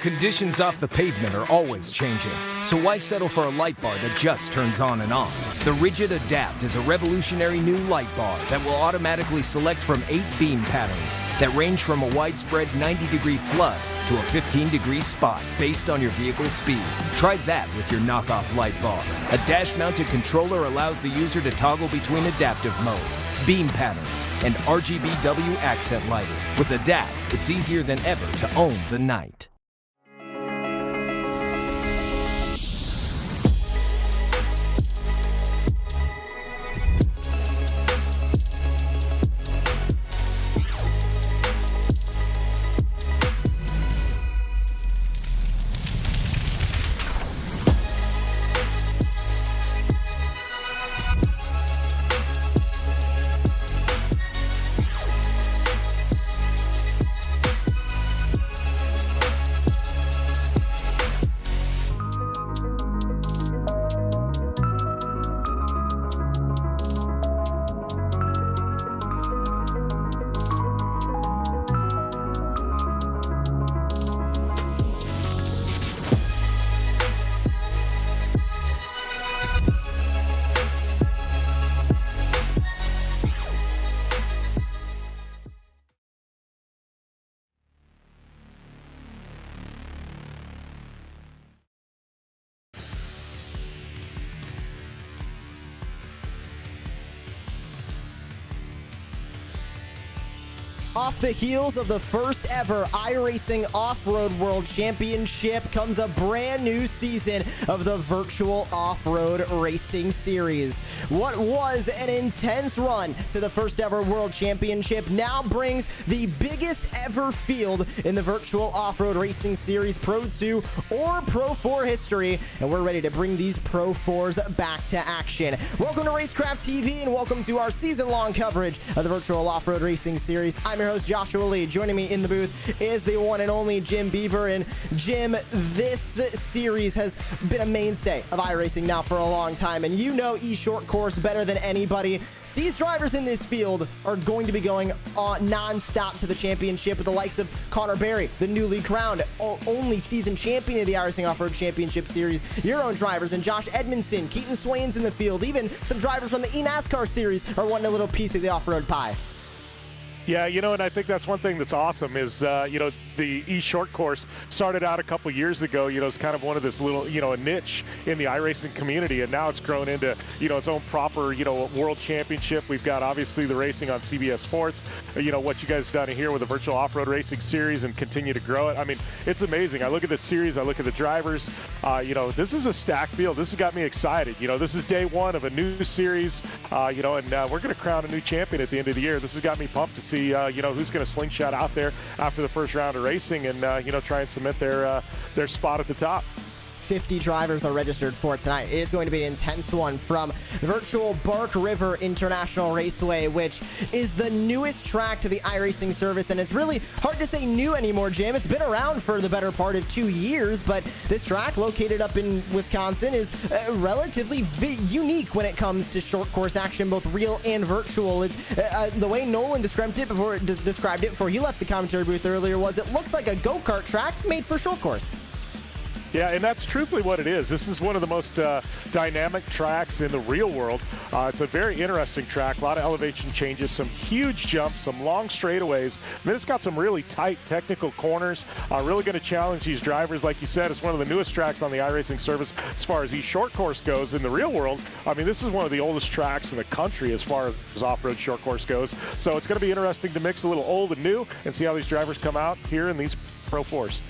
Conditions off the pavement are always changing, so why settle for a light bar that just turns on and off? The Rigid Adapt is a revolutionary new light bar that will automatically select from 8 beam patterns that range from a widespread 90-degree flood to a 15-degree spot based on your vehicle's speed. Try that with your knockoff light bar. A dash-mounted controller allows the user to toggle between adaptive mode, beam patterns, and RGBW accent lighting. With Adapt, it's easier than ever to own the night. Off the heels of the first ever iRacing Off-Road World Championship comes a brand new season of the Virtual Off-Road Racing Series. What was an intense run to the first ever World Championship now brings the biggest ever field in the Virtual Off-Road Racing Series Pro 2 or Pro 4 history, and we're ready to bring these Pro 4s back to action. Welcome to Racecraft TV and welcome to our season-long coverage of the Virtual Off-Road Racing Series. I'm your host, Joshua Lee. Joining me in the booth is the one and only Jim Beaver. And Jim, this series has been a mainstay of iRacing now for a long time, and you know short course better than anybody. These drivers in this field are going to be going non-stop to the championship with the likes of Connor Berry, the newly crowned only season champion of the iRacing Off-Road Championship Series, your own drivers, and Josh Edmondson, Keaton Swain's in the field. Even some drivers from the eNASCAR Series are wanting a little piece of the off-road pie. Yeah, and I think that's one thing that's awesome is, the short course started out a couple years ago, it's kind of one of this little, a niche in the iRacing community, and now it's grown into, its own proper, world championship. We've got obviously the racing on CBS Sports, what you guys have done here with the Virtual Off-Road Racing Series and continue to grow it. I mean, it's amazing. I look at this series, I look at the drivers, this is a stacked field. This has got me excited. This is day one of a new series, and we're going to crown a new champion at the end of the year. This has got me pumped to see who's going to slingshot out there after the first round of racing and try and cement their spot at the top. 50 drivers are registered for tonight. It is going to be an intense one from the virtual Bark River International Raceway, which is the newest track to the iRacing service, and it's really hard to say new anymore, Jim. It's been around for the better part of 2 years, but this track located up in Wisconsin is relatively unique when it comes to short course action, both real and virtual. The way Nolan described it before he left the commentary booth earlier was it looks like a go-kart track made for short course. Yeah, and that's truthfully what it is. This is one of the most dynamic tracks in the real world. It's a very interesting track, a lot of elevation changes, some huge jumps, some long straightaways. And then it's got some really tight technical corners. Really going to challenge these drivers. Like you said, it's one of the newest tracks on the iRacing service as far as short course goes in the real world. I mean, this is one of the oldest tracks in the country as far as off-road short course goes. So it's going to be interesting to mix a little old and new and see how these drivers come out here in these Pro 4s.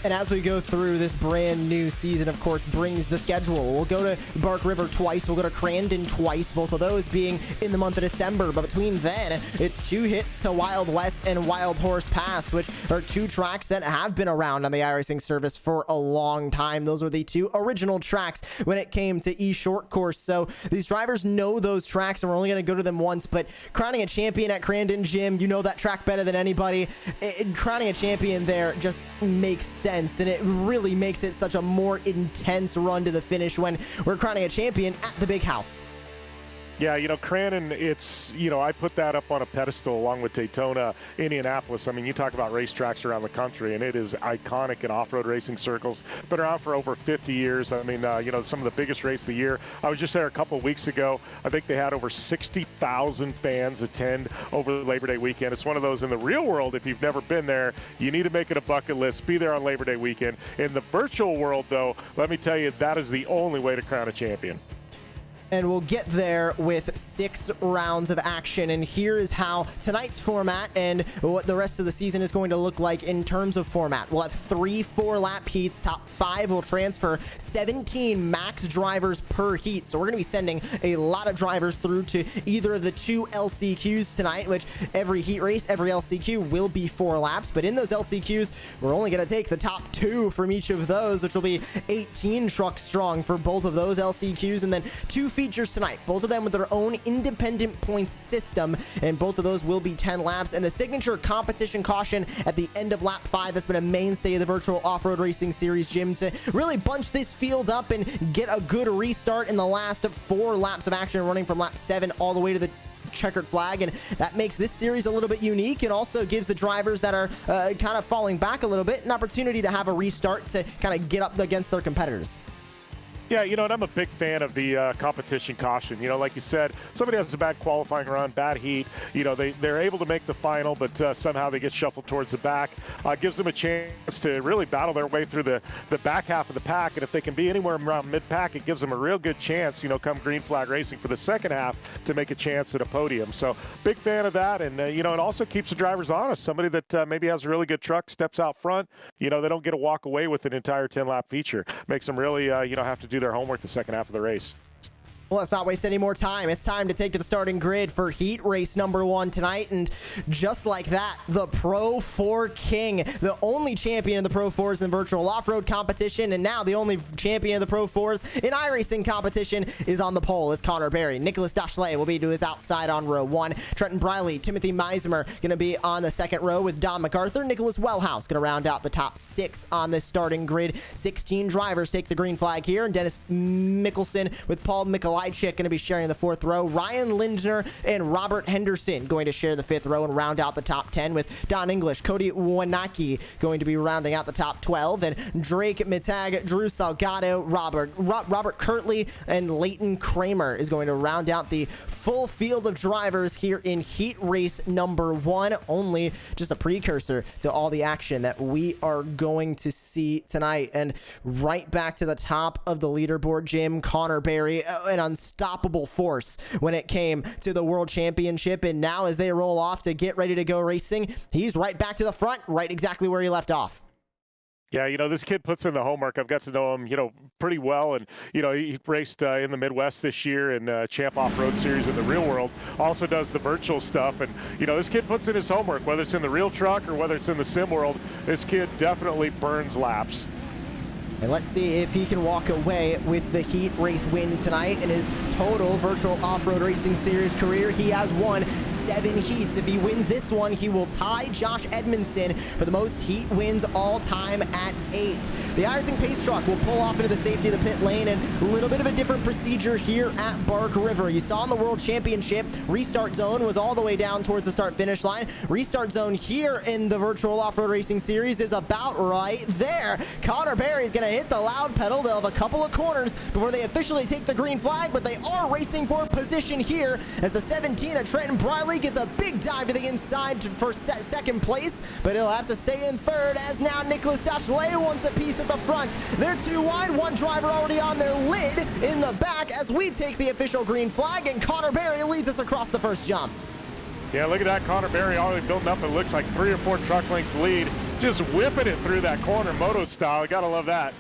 And as we go through this brand new season, of course, brings the schedule. We'll go to Bark River twice. We'll go to Crandon twice, both of those being in the month of December. But between then, it's 2 hits to Wild West and Wild Horse Pass, which are 2 tracks that have been around on the iRacing service for a long time. Those were the 2 original tracks when it came to short course. So these drivers know those tracks, and we're only going to go to them once. But crowning a champion at Crandon, Jim, you know that track better than anybody. Crowning a champion there just makes sense. And it really makes it such a more intense run to the finish when we're crowning a champion at the big house. Yeah, Cranon, it's, I put that up on a pedestal along with Daytona, Indianapolis. I mean, you talk about racetracks around the country, and it is iconic in off-road racing circles. Been around for over 50 years. I mean, some of the biggest races of the year. I was just there a couple of weeks ago. I think they had over 60,000 fans attend over Labor Day weekend. It's one of those in the real world, if you've never been there, you need to make it a bucket list. Be there on Labor Day weekend. In the virtual world, though, let me tell you, that is the only way to crown a champion. And we'll get there with 6 rounds of action. And here is how tonight's format and what the rest of the season is going to look like in terms of format. We'll have 3 4-lap heats. Top 5 will transfer 17 max drivers per heat. So we're going to be sending a lot of drivers through to either of the 2 LCQs tonight, which every heat race, every LCQ will be 4 laps. But in those LCQs, we're only going to take the top 2 from each of those, which will be 18 trucks strong for both of those LCQs. And then 2 features tonight, both of them with their own independent points system, and both of those will be 10 laps. And the signature competition caution at the end of lap 5, that's been a mainstay of the virtual off-road racing series, Jim, to really bunch this field up and get a good restart in the last 4 laps of action, running from lap 7 all the way to the checkered flag. And that makes this series a little bit unique, and also gives the drivers that are kind of falling back a little bit an opportunity to have a restart to kind of get up against their competitors. Yeah, and I'm a big fan of the competition caution. Like you said, somebody has a bad qualifying run, bad heat, they're able to make the final, but somehow they get shuffled towards the back. Gives them a chance to really battle their way through the back half of the pack, and if they can be anywhere around mid-pack, it gives them a real good chance, come green flag racing for the second half, to make a chance at a podium. So big fan of that, and it also keeps the drivers honest. Somebody that maybe has a really good truck steps out front, they don't get to walk away with an entire 10-lap feature. Makes them really, have to do their homework the second half of the race. Well, let's not waste any more time. It's time to take to the starting grid for heat race number 1 tonight. And just like that, the Pro 4 King, the only champion of the Pro 4s in virtual off-road competition, and now the only champion of the Pro 4s in iRacing competition, is on the pole. It's Connor Berry. Nicholas Dachelet will be to his outside on row 1. Trenton Briley, Timothy Meismer going to be on the second row with Don MacArthur. Nicholas Wellhouse going to round out the top 6 on this starting grid. 16 drivers take the green flag here, and Dennis Mickelson with Paul Mikolajczyk going to be sharing the 4th row. Ryan Lindner and Robert Henderson going to share the 5th row and round out the top 10, with Don English, Cody Wanaki going to be rounding out the top 12, and Drake Mittag, Drew Salgado, Robert Kirtley, and Leighton Kramer is going to round out the full field of drivers here in heat race number 1. Only just a precursor to all the action that we are going to see tonight. And right back to the top of the leaderboard, Jim, Connor Berry, an unstoppable force when it came to the World Championship, and now as they roll off to get ready to go racing, he's right back to the front, right exactly where he left off. Yeah, this kid puts in the homework. I've got to know him, pretty well. And, he raced in the Midwest this year in Champ Off-Road Series in the real world. Also does the virtual stuff. And, this kid puts in his homework, whether it's in the real truck or whether it's in the sim world. This kid definitely burns laps. And let's see if he can walk away with the heat race win tonight. In his total virtual off-road racing series career, he has won 7 heats. If he wins this one, he will tie Josh Edmondson for the most heat wins all time at 8. The iRacing Pace Truck will pull off into the safety of the pit lane, and a little bit of a different procedure here at Bark River. You saw in the World Championship, restart zone was all the way down towards the start-finish line. Restart zone here in the virtual off-road racing series is about right there. Connor Berry is going to hit the loud pedal. They'll have a couple of corners before they officially take the green flag, but they are racing for position here as the 17 of Trenton Briley gets a big dive to the inside for second place, but he'll have to stay in third as now Nicholas Dachelet wants a piece at the front. They're too wide, one driver already on their lid in the back as we take the official green flag, and Connor Berry leads us across the first jump. Yeah, look at that. Connor Berry already building up. It looks like 3 or 4 truck length lead, just whipping it through that corner moto style. Gotta love that.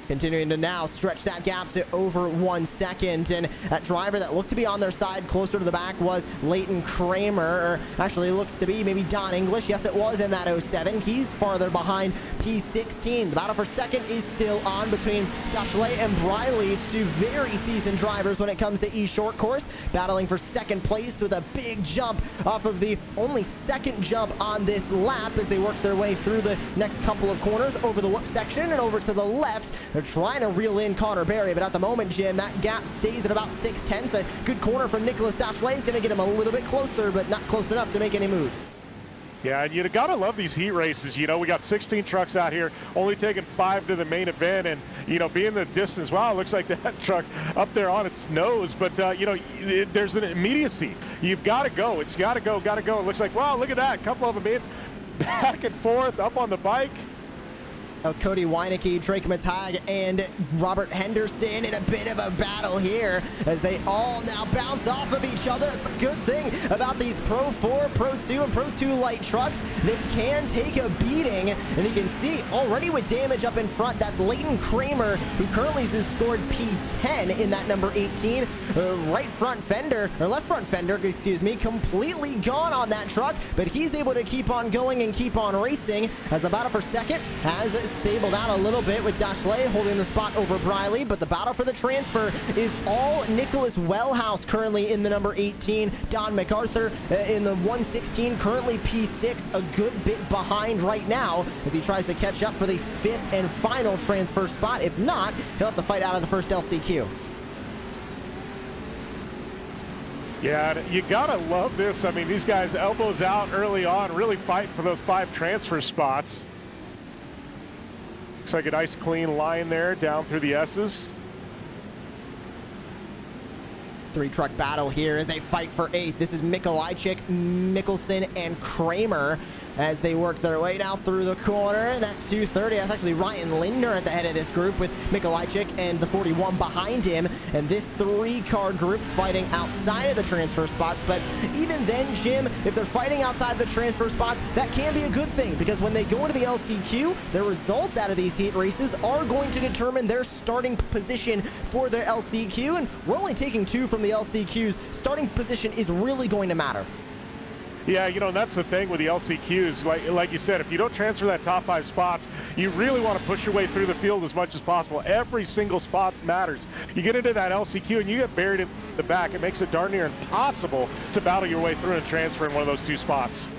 Continuing to now stretch that gap to over 1 second. And that driver that looked to be on their side closer to the back was Leighton Kramer, or actually looks to be maybe Don English. Yes, it was in that 07. He's farther behind P16. The battle for second is still on between Dachelet and Briley, 2 very seasoned drivers when it comes to E-Short Course, battling for second place with a big jump off of the only second jump on this lap as they work their way through the next couple of corners over the whoop section and over to the left. They're trying to reel in Connor Berry, but at the moment, Jim, that gap stays at about 6/10. A good corner from Nicholas Dachelet is going to get him a little bit closer, but not close enough to make any moves. Yeah, and you gotta love these heat races. You know, we got 16 trucks out here, only taking 5 to the main event, and being the distance. Wow, it looks like that truck up there on its nose. But there's an immediacy. You've got to go. It's got to go. Got to go. It looks like, wow, look at that. A couple of them in, back and forth, up on the bike. That was Cody Weinecke, Drake Matag, and Robert Henderson in a bit of a battle here as they all now bounce off of each other. That's the good thing about these Pro 4, Pro 2, and Pro 2 light trucks. They can take a beating, and you can see already with damage up in front, that's Leighton Kramer, who currently has scored P10 in that number 18. Right front fender, or left front fender, excuse me, completely gone on that truck, but he's able to keep on going and keep on racing as the battle for second has stabled out a little bit with Dachelet holding the spot over Briley, but the battle for the transfer is all Nicholas Wellhouse currently in the number 18. Don MacArthur in the 116, currently P6, a good bit behind right now as he tries to catch up for the 5th and final transfer spot. If not, he'll have to fight out of the first LCQ. Yeah, you gotta love this. I mean, these guys elbows out early on, really fighting for those 5 transfer spots. Looks like a nice clean line there down through the S's. 3-truck battle here as they fight for 8th. This is Mikolajczyk, Mikkelsen, and Kramer as they work their way now through the corner. And that 230, that's actually Ryan Lindner at the head of this group with Mikolajczyk and the 41 behind him. And this 3-car group fighting outside of the transfer spots. But even then, Jim, if they're fighting outside the transfer spots, that can be a good thing because when they go into the LCQ, their results out of these heat races are going to determine their starting position for their LCQ. And we're only taking 2 from the LCQs. Starting position is really going to matter. Yeah, and that's the thing with the LCQs. Like you said, if you don't transfer that top 5 spots, you really want to push your way through the field as much as possible. Every single spot matters. You get into that LCQ and you get buried in the back, it makes it darn near impossible to battle your way through and transfer in one of those 2 spots.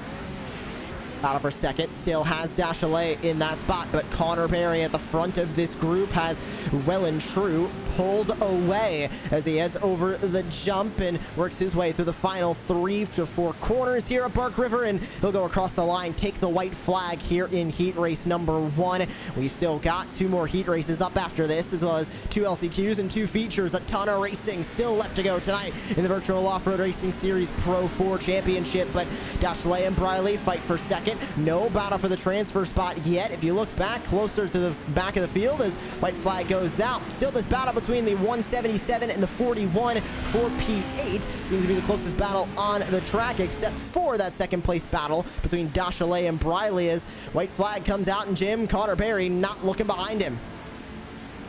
Battle for second still has Dachelet in that spot, but Connor Berry at the front of this group has well and true pulled away as he heads over the jump and works his way through the final 3 to 4 corners here at Bark River, and he'll go across the line, take the white flag here in heat race number 1. We've still got 2 more heat races up after this, as well as 2 LCQs and 2 features. A ton of racing still left to go tonight in the Virtual Off-Road Racing Series Pro 4 Championship, but Dachelet and Briley fight for second. No battle for the transfer spot yet. If you look back closer to the back of the field as white flag goes out, still this battle between the 177 and the 41 for P8 seems to be the closest battle on the track, except for that second place battle between Dachelet and Briley as white flag comes out, and Jim, Connor Berry not looking behind him.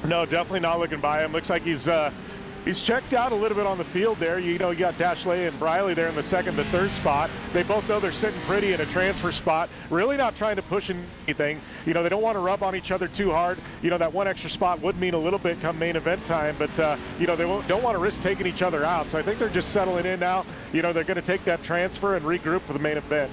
No, definitely not looking by him. Looks like he's checked out a little bit on the field there. You got Dachelet and Briley there in the 2nd to 3rd spot. They both know they're sitting pretty in a transfer spot, really not trying to push anything. They don't want to rub on each other too hard. That 1 extra spot would mean a little bit come main event time, but they don't want to risk taking each other out. So I think they're just settling in now. They're going to take that transfer and regroup for the main event.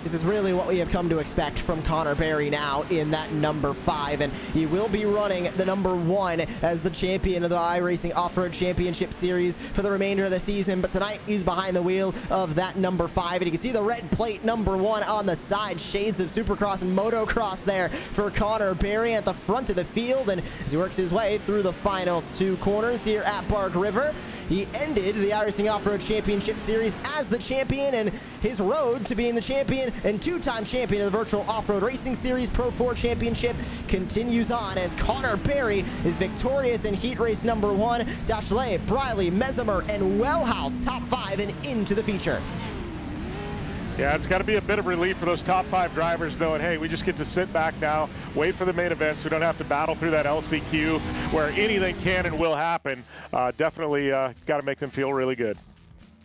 This is really what we have come to expect from Connor Berry now in that number 5, and he will be running the number 1 as the champion of the iRacing Off-Road Championship Series for the remainder of the season. But tonight he's behind the wheel of that number 5, and you can see the red plate number 1 on the side, shades of Supercross and Motocross there for Connor Berry at the front of the field. And as he works his way through the final 2 corners here at Bark River, he ended the iRacing Off-Road Championship Series as the champion, and his road to being the champion and 2-time champion of the Virtual Off-Road Racing Series Pro 4 Championship continues on as Connor Berry is victorious in heat race number 1. Dachelet, Briley, Mesimer, and Wellhouse top 5 and into the feature. Yeah, it's got to be a bit of relief for those top 5 drivers knowing, hey, we just get to sit back now, wait for the main events. We don't have to battle through that LCQ where anything can and will happen. Definitely got to make them feel really good.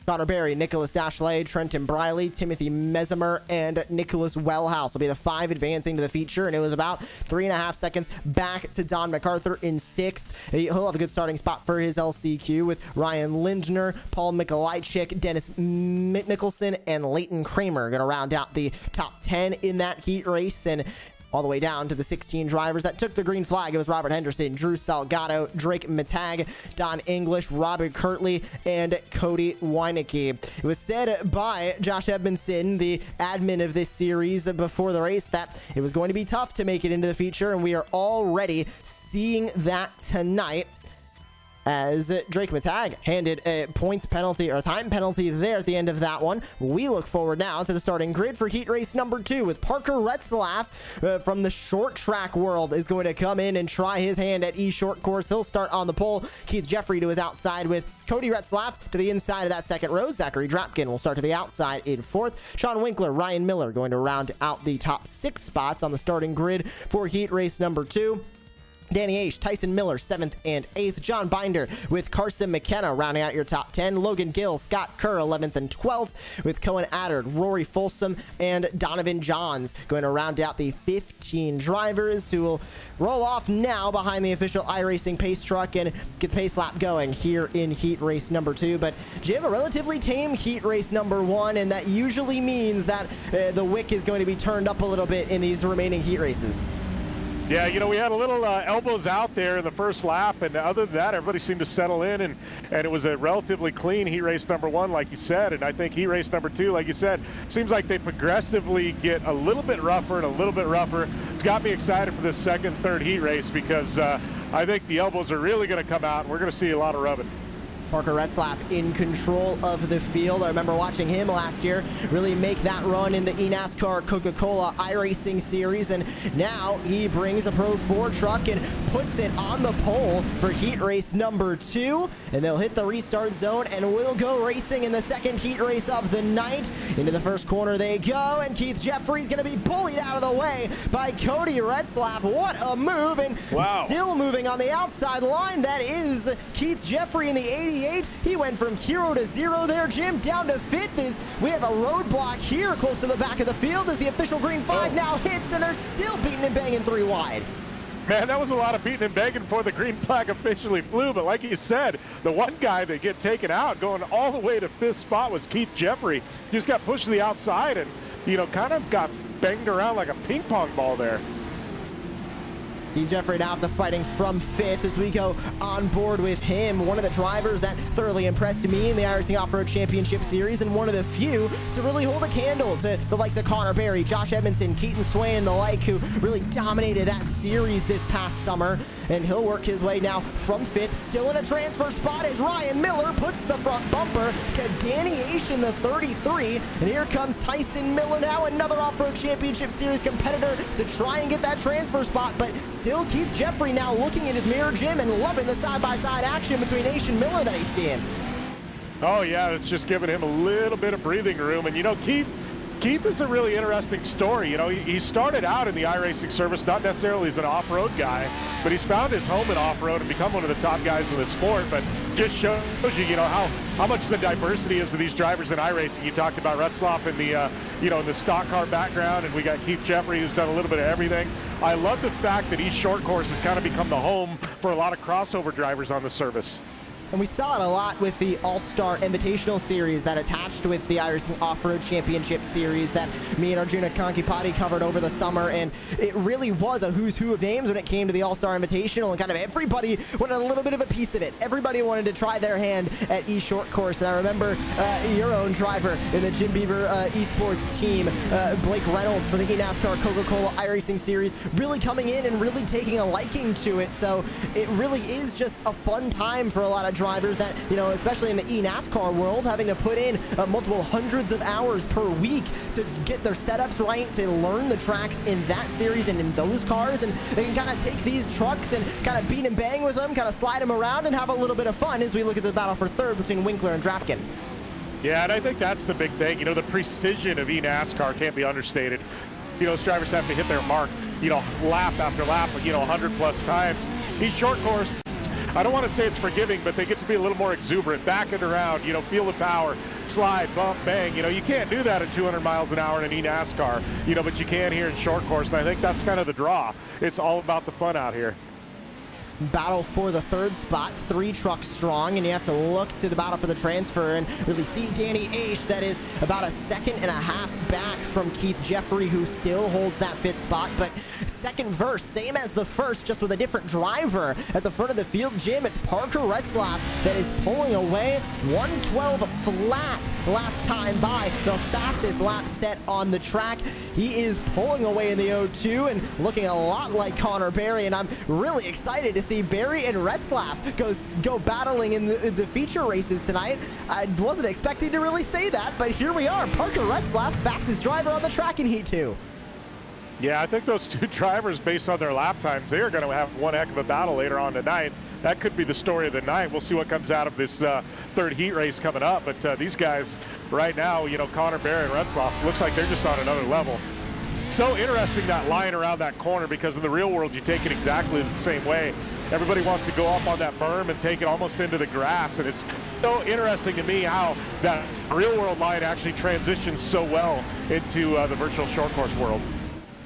Connor Berry, Nicholas Dachelet, Trenton Briley, Timothy Mesimer, and Nicholas Wellhouse will be the 5 advancing to the feature, and it was about 3.5 seconds back to Don MacArthur in 6th. He'll have a good starting spot for his LCQ with Ryan Lindner, Paul Mikolajczyk, Dennis Mikkelsen, and Leighton Kramer going to round out the top 10 in that heat race. And all the way down to the 16 drivers that took the green flag. It was Robert Henderson, Drew Salgado, Drake Matag, Don English, Robert Kirtley, and Cody Weinecke. It was said by Josh Edmondson, the admin of this series before the race, that it was going to be tough to make it into the feature, and we are already seeing that tonight, as Drake Matag handed a points penalty or a time penalty there at the end of that one. We look forward now to the starting grid for heat race number 2, with Parker Retzlaff from the short track world is going to come in and try his hand at short course. He'll start on the pole. Keith Jeffrey to his outside, with Cody Retzlaff to the inside of that second row. Zachary Drapkin will start to the outside in 4th. Sean Winkler, Ryan Miller going to round out the top 6 spots on the starting grid for heat race number 2. Danny Aish, Tyson Miller, 7th and 8th. John Binder with Carson McKenna rounding out your top 10. Logan Gill, Scott Kerr, 11th and 12th, with Cohen Addard, Rory Folsom, and Donovan Johns going to round out the 15 drivers, who will roll off now behind the official iRacing pace truck and get the pace lap going here in heat race number 2. But Jim, a relatively tame heat race number 1, and that usually means that the wick is going to be turned up a little bit in these remaining heat races. Yeah, you know, we had a little elbows out there in the first lap, and other than that, everybody seemed to settle in, and it was a relatively clean heat race number 1, like you said, and I think heat race number 2, like you said, seems like they progressively get a little bit rougher and a little bit rougher. It's got me excited for this second, third heat race, because I think the elbows are really going to come out, and we're going to see a lot of rubbing. Parker Retzlaff in control of the field. I remember watching him last year really make that run in the eNASCAR Coca-Cola iRacing series, and now he brings a Pro 4 truck and puts it on the pole for heat race number 2, and they'll hit the restart zone and will go racing in the second heat race of the night. Into the first corner they go, and Keith Jeffrey's going to be bullied out of the way by Cody Retzlaff. What a move, and wow. Still moving on the outside line, that is Keith Jeffrey in the 88. He went from hero to zero there, Jim, down to 5th, as we have a roadblock here close to the back of the field as the official green flag now hits, and they're still beating and banging 3 wide. Man, that was a lot of beating and begging before the green flag officially flew, but like you said, the one guy that get taken out going all the way to 5th spot was Keith Jeffrey. He just got pushed to the outside and, you know, kind of got banged around like a ping pong ball there. Keith Jeffrey now after fighting from 5th as we go on board with him. One of the drivers that thoroughly impressed me in the iRacing Off-Road Championship Series, and one of the few to really hold a candle to the likes of Connor Berry, Josh Edmondson, Keaton Swain, and the like, who really dominated that series this past summer. And he'll work his way now from 5th, still in a transfer spot, as Ryan Miller puts the front bumper to Danny Aish in the 33. And here comes Tyson Miller now, another Off-Road Championship Series competitor, to try and get that transfer spot. But still Keith Jeffrey now looking in his mirror, Jim, and loving the side-by-side action between Aish and Miller that he's seeing. Oh yeah, it's just giving him a little bit of breathing room. And you know, Keith is a really interesting story. You know, he started out in the iRacing service, not necessarily as an off-road guy, but he's found his home in off-road and become one of the top guys in the sport. But just shows you, you know, how much the diversity is of these drivers in iRacing. You talked about Retzlaff in the, you know, in the stock car background, and we got Keith Jeffrey, who's done a little bit of everything. I love the fact that short course has kind of become the home for a lot of crossover drivers on the service. And we saw it a lot with the All-Star Invitational Series that attached with the iRacing Off-Road Championship Series that me and Arjuna Kankipati covered over the summer. And it really was a who's who of names when it came to the All-Star Invitational, and kind of everybody wanted a little bit of a piece of it. Everybody wanted to try their hand at short course. And I remember your own driver in the Jim Beaver Esports team, Blake Reynolds, for the eNASCAR Coca-Cola iRacing Series, really coming in and really taking a liking to it. So it really is just a fun time for a lot of drivers that, you know, especially in the eNASCAR world, having to put in multiple hundreds of hours per week to get their setups right, to learn the tracks in that series and in those cars. And they can kind of take these trucks and kind of beat and bang with them, kind of slide them around and have a little bit of fun as we look at the battle for 3rd between Winkler and Drapkin. Yeah, and I think that's the big thing. You know, the precision of eNASCAR can't be understated. You know, those drivers have to hit their mark, you know, lap after lap, you know, 100+ times. Short course, I don't want to say it's forgiving, but they get to be a little more exuberant, back and around, you know, feel the power, slide, bump, bang. You know, you can't do that at 200 miles an hour in an eNASCAR, you know, but you can here in short course, and I think that's kind of the draw. It's all about the fun out here. battle for the third spot, 3 trucks strong, and you have to look to the battle for the transfer and really see Danny Aish, that is about a second and a half back from Keith Jeffrey, who still holds that 5th spot. But second verse, same as the first, just with a different driver at the front of the field. Jim, it's Parker Retzlaff that is pulling away 112 flat last time by, the fastest lap set on the track. He is pulling away in the O2 and looking a lot like Connor Berry, and I'm really excited to see Berry and Retzlaff go battling in the feature races tonight. I wasn't expecting to really say that, but here we are. Parker Retzlaff, fastest driver on the track in Heat 2. Yeah, I think those 2 drivers, based on their lap times, they are going to have one heck of a battle later on tonight. That could be the story of the night. We'll see what comes out of this third heat race coming up. But these guys right now, Connor Berry and Retzlaff, looks like they're just on another level. So interesting, that line around that corner, because in the real world, you take it exactly the same way. Everybody wants to go up on that berm and take it almost into the grass. And it's so interesting to me how that real world line actually transitions so well into the virtual short course world.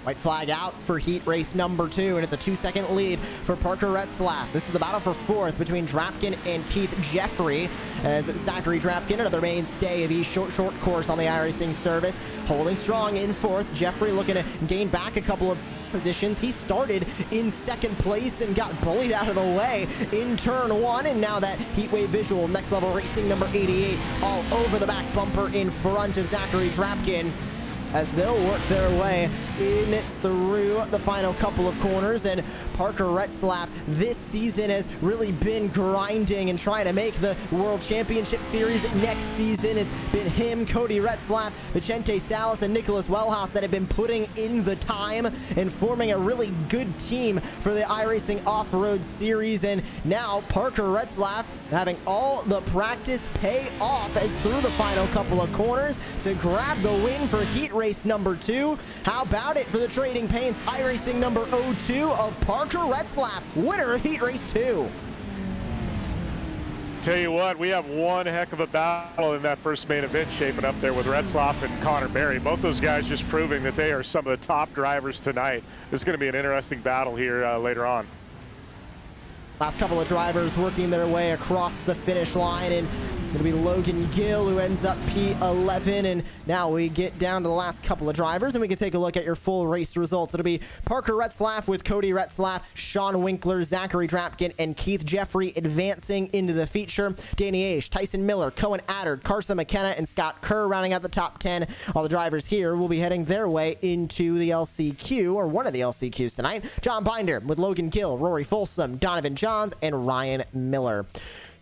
White flag out for heat race number 2, and it's a 2-second lead for Parker Retzlaff. This is the battle for 4th between Drapkin and Keith Jeffrey, as Zachary Drapkin, another mainstay of East short course on the iRacing service, holding strong in 4th. Jeffrey looking to gain back a couple of positions. He started in 2nd place and got bullied out of the way in turn 1, and now that heat wave visual, next level racing number 88, all over the back bumper in front of Zachary Drapkin, as they'll work their way in through the final couple of corners. And Parker Retzlaff this season has really been grinding and trying to make the World Championship Series next season. It's been him, Cody Retzlaff, Vicente Salas, and Nicholas Wellhouse that have been putting in the time and forming a really good team for the iRacing Off-Road Series. And now Parker Retzlaff having all the practice pay off as through the final couple of corners to grab the win for heat race number 2. How about it for the Trading Paints iRacing number 02 of Parker Retzlaff, winner of heat race 2. Tell you what, we have one heck of a battle in that first main event shaping up there with Retzlaff and Connor Berry. Both those guys just proving that they are some of the top drivers tonight. This is going to be an interesting battle here later on. Last couple of drivers working their way across the finish line, and it'll be Logan Gill who ends up P11. And now we get down to the last couple of drivers, and we can take a look at your full race results. It'll be Parker Retzlaff with Cody Retzlaff, Sean Winkler, Zachary Drapkin, and Keith Jeffrey advancing into the feature. Danny Aish, Tyson Miller, Cohen Addard, Carson McKenna, and Scott Kerr rounding out the top 10. All the drivers here will be heading their way into the LCQ, or one of the LCQs tonight. John Binder with Logan Gill, Rory Folsom, Donovan Johns, and Ryan Miller.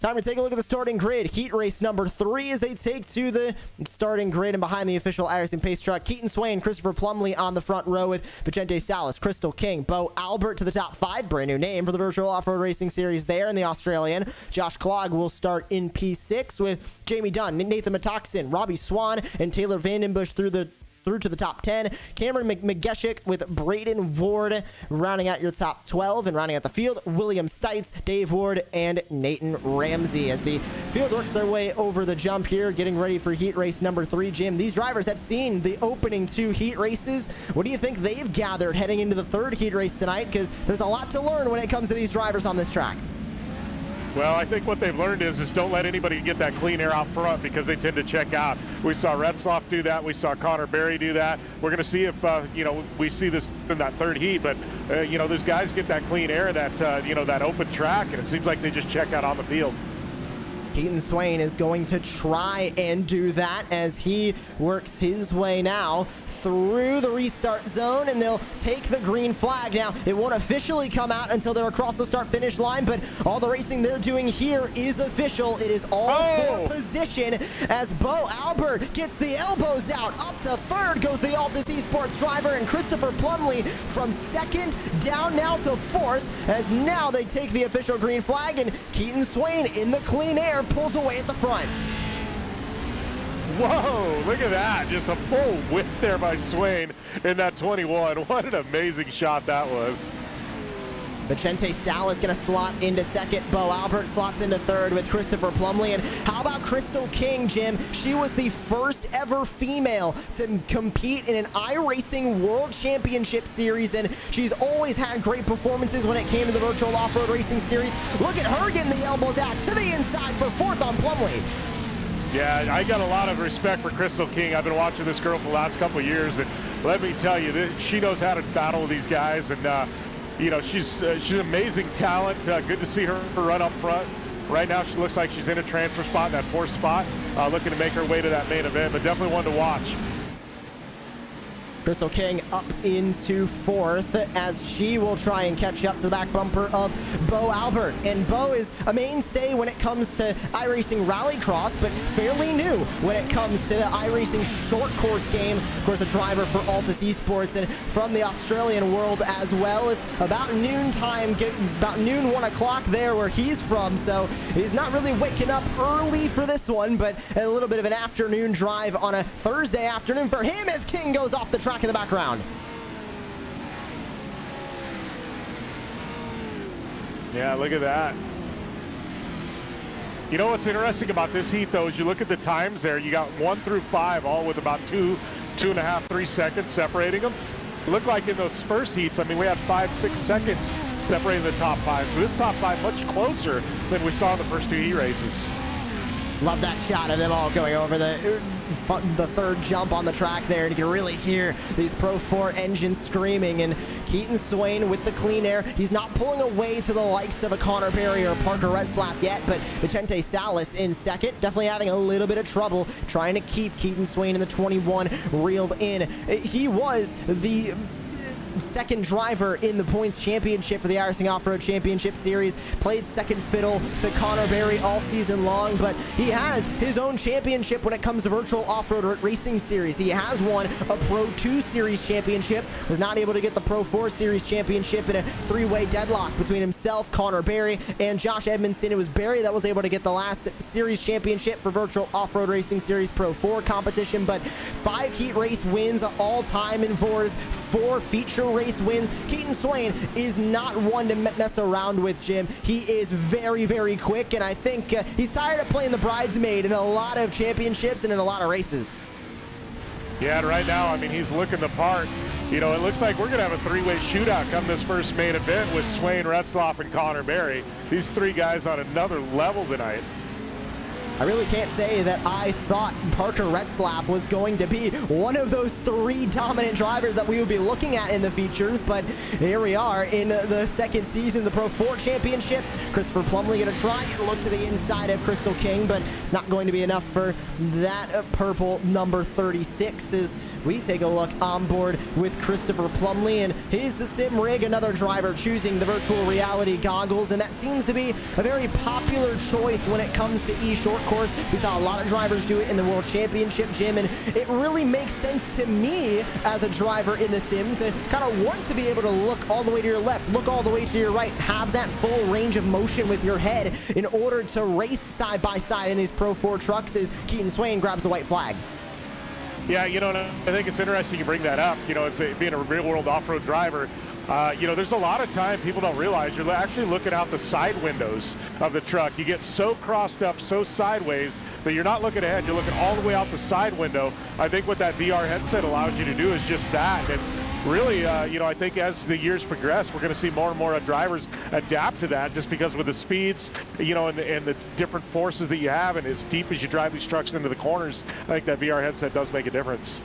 Time to take a look at the starting grid. Heat race number 3 as they take to the starting grid, and behind the official iRacing pace truck, Keaton Swain, Christopher Plumley on the front row with Vicente Salas, Crystal King, Bo Albert to the top 5, brand new name for the virtual off-road racing series there in the Australian. Josh Klog will start in P6 with Jamie Dunn, Nathan Matoxin, Robbie Swan, and Taylor Vandenbush through to the top 10. Cameron McGeshik with Braden Ward rounding out your top 12, and rounding out the field, William Stites, Dave Ward, and Nathan Ramsey as the field works their way over the jump here, getting ready for heat race number 3. Jim, these drivers have seen the opening 2 heat races. What do you think they've gathered heading into the 3rd heat race tonight? Because there's a lot to learn when it comes to these drivers on this track. Well, I think what they've learned is don't let anybody get that clean air out front, because they tend to check out. We saw Retzlaff do that. We saw Connor Berry do that. We're going to see if, we see this in that 3rd heat. But, those guys get that clean air, that, that open track, and it seems like they just check out on the field. Keaton Swain is going to try and do that as he works his way now through the restart zone, and they'll take the green flag. Now, it won't officially come out until they're across the start finish line, but all the racing they're doing here is official. It is all for position as Bo Albert gets the elbows out. Up to 3rd goes the Altus Esports driver, and Christopher Plumley from 2nd down now to 4th, as now they take the official green flag, and Keaton Swain in the clean air pulls away at the front. Whoa, look at that. Just a full whip there by Swain in that 21. What an amazing shot that was. Vicente Salas going to slot into second. Bo Albert slots into third with Christopher Plumley. And how about Crystal King, Jim? She was the first ever female to compete in an iRacing World Championship Series, and she's always had great performances when it came to the Virtual Off-Road Racing Series. Look at her getting the elbows out to the inside for fourth on Plumley. Yeah, I got a lot of respect for Crystal King. I've been watching this girl for the last couple of years, and let me tell you, she knows how to battle with these guys, and you know, she's an amazing talent. Good to see her run up front. Right now, she looks like she's in a transfer spot, in that fourth spot, looking to make her way to that main event, but definitely one to watch. Crystal King up into fourth as she will try and catch up to the back bumper of Bo Albert. And Bo is a mainstay when it comes to iRacing Rallycross, but fairly new when it comes to the iRacing short course game. Of course, a driver for Altus Esports and from the Australian world as well. It's about noon time, about noon, 1 o'clock there where he's from, so he's not really waking up early for this one, but a little bit of an afternoon drive on a Thursday afternoon for him as King goes off the track in the background. Yeah, look at that. You know what's interesting about this heat, though, is you look at the times there. You got 1 through 5, all with about 2.5, 3 seconds separating them. It looked like in those first heats, I mean, we had 5-6 seconds separating the top 5. So this top 5 much closer than we saw in the first 2 heat races. Love that shot of them all going over the third jump on the track there, and you can really hear these Pro 4 engines screaming. And Keaton Swain with the clean air. He's not pulling away to the likes of a Connor Berry or Parker Retzlaff yet, but Vicente Salas in second, definitely having a little bit of trouble trying to keep Keaton Swain in the 21 reeled in. He was the second driver in the points championship for the iRacing Off-Road Championship Series, played second fiddle to Connor Berry all season long, but he has his own championship when it comes to Virtual Off-Road Racing Series. He has won a Pro 2 Series championship, was not able to get the Pro 4 Series championship in a three-way deadlock between himself, Connor Berry, and Josh Edmondson. It was Berry that was able to get the last series championship for Virtual Off-Road Racing Series Pro 4 competition, but 5 heat race wins all time in VORs, 4 feature race wins. Keaton Swain is not one to mess around with, Jim. He is very, very quick, and I think he's tired of playing the bridesmaid in a lot of championships and in a lot of races. Yeah, and right now, I mean, he's looking the part. You know, it looks like we're going to have a 3-way shootout come this first main event with Swain, Retzlaff, and Connor Berry. These 3 guys on another level tonight. I really can't say that I thought Parker Retzlaff was going to be one of those 3 dominant drivers that we would be looking at in the features, but here we are in the second season, the Pro 4 Championship. Christopher Plumley going to try and look to the inside of Crystal King, but it's not going to be enough for that purple number 36 as we take a look on board with Christopher Plumley and his sim rig. Another driver choosing the virtual reality goggles, and that seems to be a very popular choice when it comes to e-short course. We saw a lot of drivers do it in the World Championship, Jim, and it really makes sense to me as a driver in the sim to kind of want to be able to look all the way to your left, look all the way to your right, have that full range of motion with your head in order to race side by side in these Pro 4 trucks as Keaton Swain grabs the white flag. Yeah, you know, I think it's interesting you bring that up. You know, it's being a real-world off-road driver. You know, there's a lot of time people don't realize you're actually looking out the side windows of the truck. You get so crossed up, so sideways, that you're not looking ahead. You're looking all the way out the side window. I think what that VR headset allows you to do is just that. It's really, you know, I think as the years progress, we're going to see more and more drivers adapt to that just because with the speeds, you know, and the different forces that you have, and as deep as you drive these trucks into the corners, I think that VR headset does make a difference.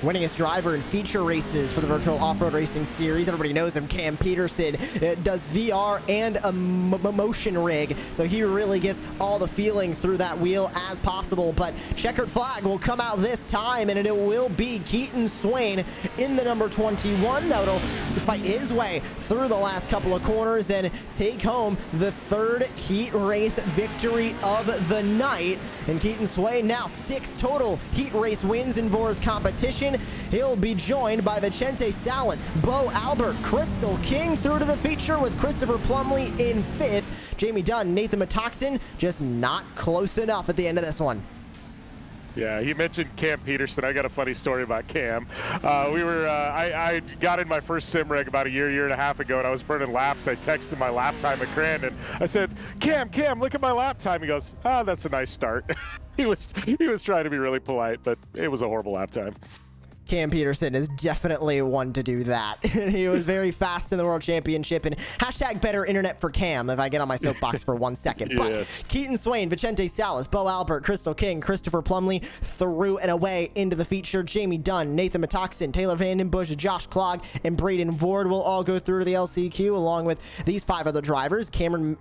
Winningest driver in feature races for the Virtual Off-Road Racing Series. Everybody knows him, Cam Peterson. Does VR and a motion rig, so he really gets all the feeling through that wheel as possible. But checkered flag will come out this time, and it will be Keaton Swain in the number 21 that'll fight his way through the last couple of corners and take home the 3rd heat race victory of the night. And Keaton Swain now 6 total heat race wins in VOR's competition. He'll be joined by Vicente Salas, Bo Albert, Crystal King through to the feature with Christopher Plumley in 5th. Jamie Dunn, Nathan Metoxen just not close enough at the end of this one. Yeah, you mentioned Cam Peterson. I got a funny story about Cam. I got in my first sim rig about a year and a half ago, and I was burning laps. I texted my lap time at Crandon. I said, Cam, look at my lap time. He goes, that's a nice start. he was trying to be really polite, but it was a horrible lap time. Cam Peterson is definitely one to do that. He was very fast in the World Championship, and hashtag better internet for Cam if I get on my soapbox for 1 second. But Yes. Keaton Swain, Vicente Salas, Bo Albert, Crystal King, Christopher Plumley through and away into the feature. Jamie Dunn, Nathan Metoxen, Taylor Vandenbush, Josh Clogg, and Braden Ward will all go through to the LCQ along with these 5 other drivers. Cameron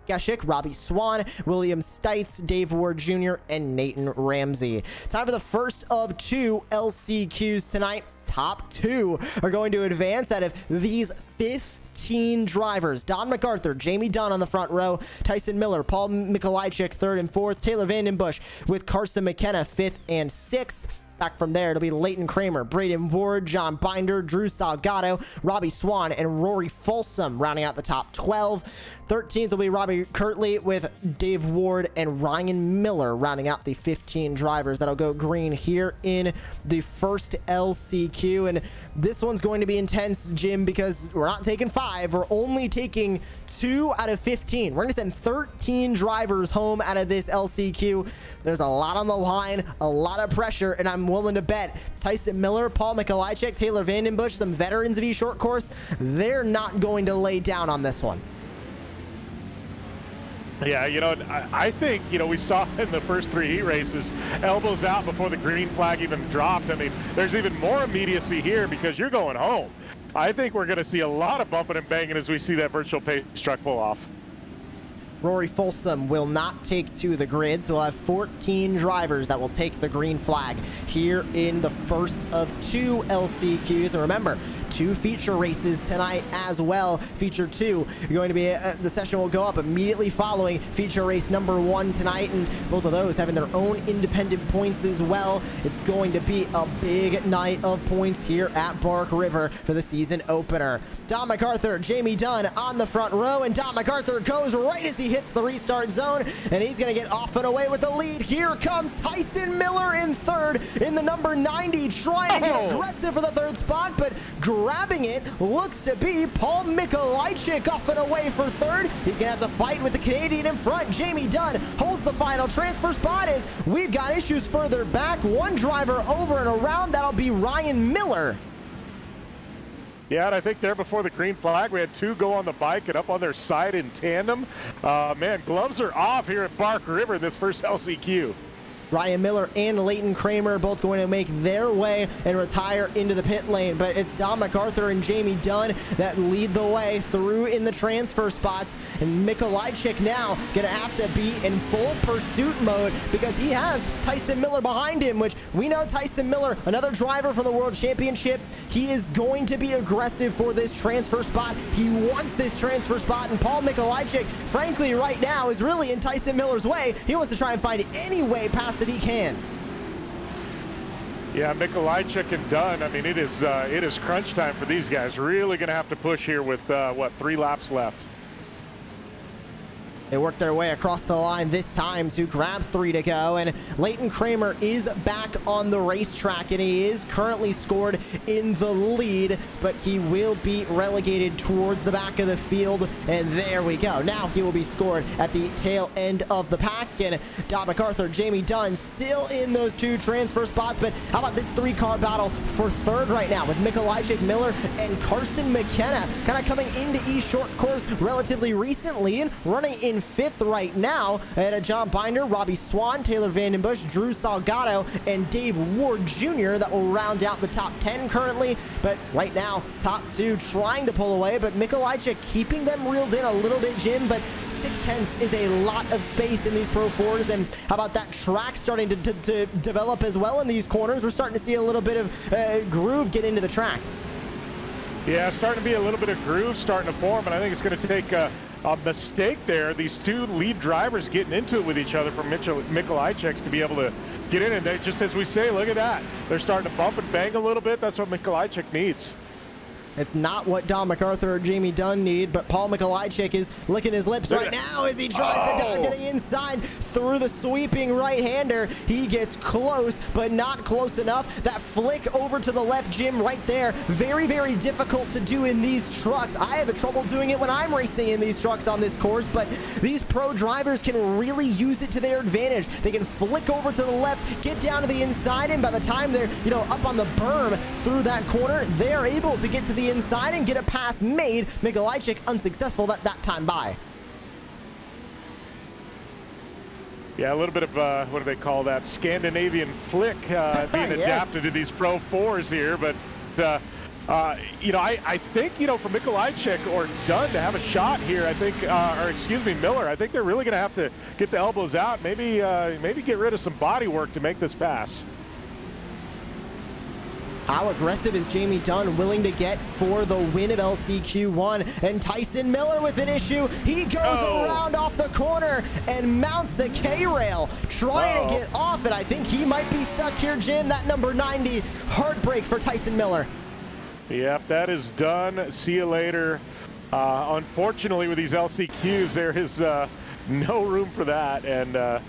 Geshik, Robbie Swan, William Stites, Dave Ward Jr., and Nathan Ramsey. Time for the first of 2 LCQs tonight. Top 2 are going to advance out of these 15 drivers. Don MacArthur, Jamie Dunn on the front row, Tyson Miller, Paul Mikolajczyk 3rd and 4th, Taylor Vandenbush with Carson McKenna 5th and 6th. Back from there, it'll be Leighton Kramer, Braden Ward, John Binder, Drew Salgado, Robbie Swan, and Rory Folsom rounding out the top 12. 13th will be Robbie Kirtley with Dave Ward and Ryan Miller rounding out the 15 drivers that'll go green here in the first LCQ. And this one's going to be intense, Jim, because we're not taking 5. We're only taking 2 out of 15. We're going to send 13 drivers home out of this LCQ. There's a lot on the line, a lot of pressure, and I'm willing to bet Tyson Miller, Paul Mikolajczyk, Taylor Vandenbush, some veterans of E-Short Course, they're not going to lay down on this one. Yeah, I think, we saw in the first 3 heat races, elbows out before the green flag even dropped. I mean, there's even more immediacy here because you're going home. I think we're going to see a lot of bumping and banging as we see that virtual pace truck pull off. Rory Folsom will not take to the grid, so we'll have 14 drivers that will take the green flag here in the first of 2 LCQs. And remember, 2 feature races tonight as well. Feature 2 going to be the session will go up immediately following feature race number 1 tonight, and both of those having their own independent points as well. It's going to be a big night of points here at Bark River for the season opener. Don MacArthur, Jamie Dunn on the front row, and Don MacArthur goes right as he hits the restart zone, and he's going to get off and away with the lead. Here comes Tyson Miller in 3rd in the number 90, trying to get aggressive for the 3rd spot, but grabbing it looks to be Paul Mikolajczyk off and away for 3rd. He's gonna have to fight with the Canadian in front. Jamie Dunn holds the final transfer spot as we've got issues further back. 1 driver over and around, that'll be Ryan Miller. Yeah, and I think there before the green flag, we had 2 go on the bike and up on their side in tandem. Man, gloves are off here at Bark River in this first LCQ. Ryan Miller and Leighton Kramer both going to make their way and retire into the pit lane, but it's Don MacArthur and Jamie Dunn that lead the way through in the transfer spots, and Mikolajczyk now going to have to be in full pursuit mode because he has Tyson Miller behind him, which we know Tyson Miller, another driver from the World Championship, he is going to be aggressive for this transfer spot. He wants this transfer spot, and Paul Mikolajczyk, frankly, right now is really in Tyson Miller's way. He wants to try and find any way past that he can. Yeah, Mikolajczyk and Dunn, I mean, it is crunch time for these guys. Really going to have to push here with, 3 laps left. They work their way across the line this time to grab 3 to go, and Leighton Kramer is back on the racetrack, and he is currently scored in the lead, but he will be relegated towards the back of the field, and there we go. Now he will be scored at the tail end of the pack, and Don MacArthur, Jamie Dunn still in those 2 transfer spots, but how about this 3-car battle for 3rd right now with Mikolajczyk, Miller, and Carson McKenna kind of coming into E-Short Course relatively recently and running in 5th right now. And John Binder, Robbie Swan, Taylor Vandenbush, Drew Salgado, and Dave Ward Jr. that will round out the top 10 currently. But right now, top 2 trying to pull away, but Mikolajczyk keeping them reeled in a little bit, Jim, but 6/10 is a lot of space in these Pro 4s, and how about that track starting to develop as well in these corners? We're starting to see a little bit of groove get into the track. Yeah, starting to be a little bit of groove starting to form, and I think it's going to take a mistake there. These 2 lead drivers getting into it with each other from Mikolajczyk to be able to get in, and they, just as we say, look at that. They're starting to bump and bang a little bit. That's what Mikolajczyk needs. It's not what Don MacArthur or Jamie Dunn need, but Paul Mikolajczyk is licking his lips right now as he tries to dive to the inside through the sweeping right-hander. He gets close, but not close enough. That flick over to the left, Jim, right there. Very, very difficult to do in these trucks. I have trouble doing it when I'm racing in these trucks on this course, but these pro drivers can really use it to their advantage. They can flick over to the left, get down to the inside, and by the time they're, up on the berm through that corner, they're able to get to the inside and get a pass made. Mikolajczyk unsuccessful that time by. Yeah, a little bit of, what do they call that? Scandinavian flick being adapted to these Pro 4s here. But, I think, for Mikolajczyk or Dunn to have a shot here, I think, Miller, I think they're really going to have to get the elbows out, maybe get rid of some body work to make this pass. How aggressive is Jamie Dunn willing to get for the win of LCQ1? And Tyson Miller with an issue. He goes around off the corner and mounts the K-rail, trying to get off it. I think he might be stuck here, Jim. That number 90, heartbreak for Tyson Miller. Yep, that is done. See you later. Unfortunately, with these LCQs, there is no room for that. And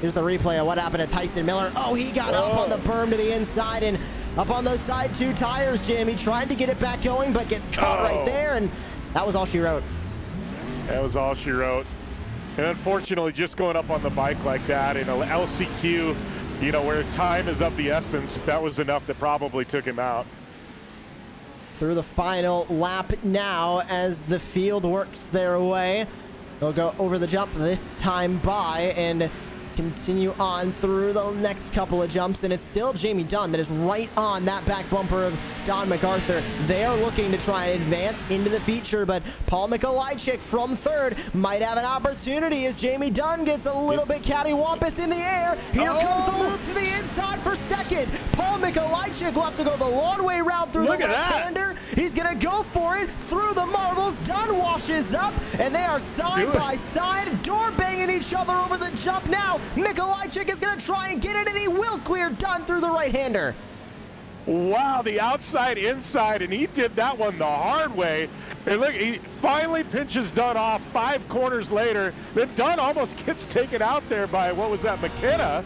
here's the replay of what happened to Tyson Miller. Oh, he got up on the berm to the inside and up on those side two tires, Jim. He tried to get it back going, but gets caught right there, and that was all she wrote. That was all she wrote. And unfortunately, just going up on the bike like that in a LCQ, where time is of the essence, that was enough that probably took him out. Through the final lap now as the field works their way. They'll go over the jump this time by and continue on through the next couple of jumps, and it's still Jamie Dunn that is right on that back bumper of Don MacArthur. They are looking to try and advance into the feature, but Paul Mikolajczyk from third might have an opportunity as Jamie Dunn gets a little bit cattywampus in the air. Here comes the move to the inside for second. Paul Mikolajczyk will have to go the long way round through the left-hander. He's gonna go for it through the marbles. Dunn washes up, and they are side by side, door banging each other over the jump now. Mikolajczyk is going to try and get it, and he will clear Dunn through the right-hander. Wow, the outside, inside, and he did that one the hard way. And look, he finally pinches Dunn off 5 corners later. Then Dunn almost gets taken out there by, what was that, McKenna?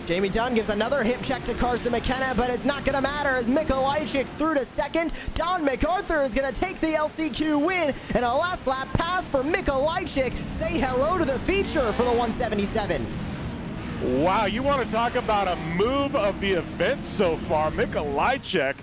Jamie Dunn gives another hip check to Carson McKenna, but it's not going to matter as Mikolajczyk through to second. Don MacArthur is going to take the LCQ win, and a last lap pass for Mikolajczyk. Say hello to the feature for the 177. Wow, you want to talk about a move of the event so far. Mikolajczyk,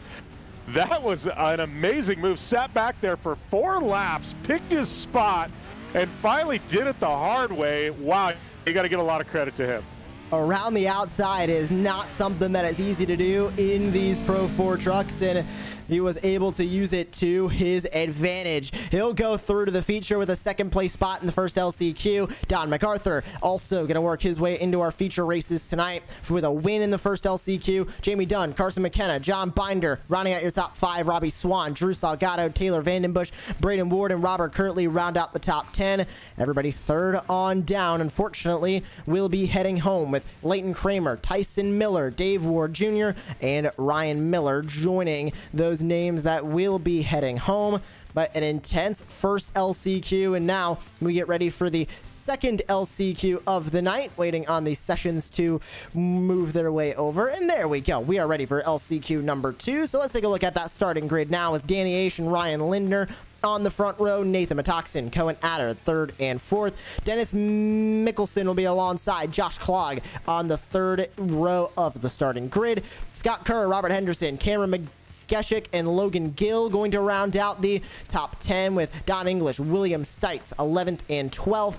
that was an amazing move. Sat back there for 4 laps, picked his spot, and finally did it the hard way. Wow, you got to give a lot of credit to him. Around the outside is not something that is easy to do in these Pro 4 trucks, and he was able to use it to his advantage. He'll go through to the feature with a second place spot in the first LCQ. Don MacArthur also going to work his way into our feature races tonight with a win in the first LCQ. Jamie Dunn, Carson McKenna, John Binder rounding out your top 5. Robbie Swan, Drew Salgado, Taylor Vandenbush, Braden Ward, and Robert Kirtley round out the top 10. Everybody third on down, unfortunately, will be heading home with Leighton Kramer, Tyson Miller, Dave Ward Jr., and Ryan Miller joining those names that will be heading home. But an intense first LCQ, and now we get ready for the second LCQ of the night, waiting on the sessions to move their way over. And there we go. We are ready for LCQ number 2. So let's take a look at that starting grid now with Danny Aish and Ryan Lindner on the front row. Nathan Metoxen, Cohen Adder, 3rd and 4th. Dennis Mickelson will be alongside Josh Klog on the 3rd row of the starting grid. Scott Kerr, Robert Henderson, Cameron McGeshik, and Logan Gill going to round out the top 10 with Don English, William Stites, 11th and 12th.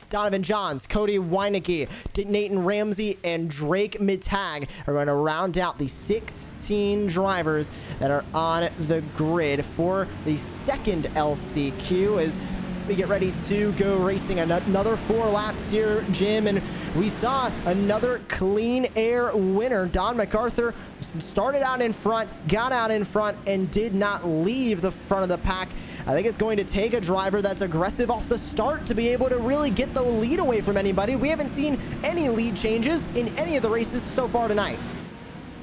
Donovan Johns, Cody Weinecke, Nathan Ramsey, and Drake Mittag are going to round out the 16 drivers that are on the grid for the second LCQ as we get ready to go racing another 4 laps here, Jim, and we saw another clean air winner. Don MacArthur started out in front, got out in front, and did not leave the front of the pack. I think it's going to take a driver that's aggressive off the start to be able to really get the lead away from anybody. We haven't seen any lead changes in any of the races so far tonight.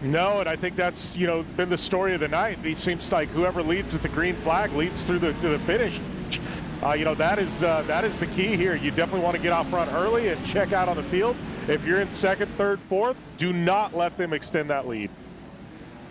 No, and I think that's, been the story of the night. It seems like whoever leads at the green flag leads through to the finish. That is the key here. You definitely want to get out front early and check out on the field. If you're in second, third, fourth, do not let them extend that lead.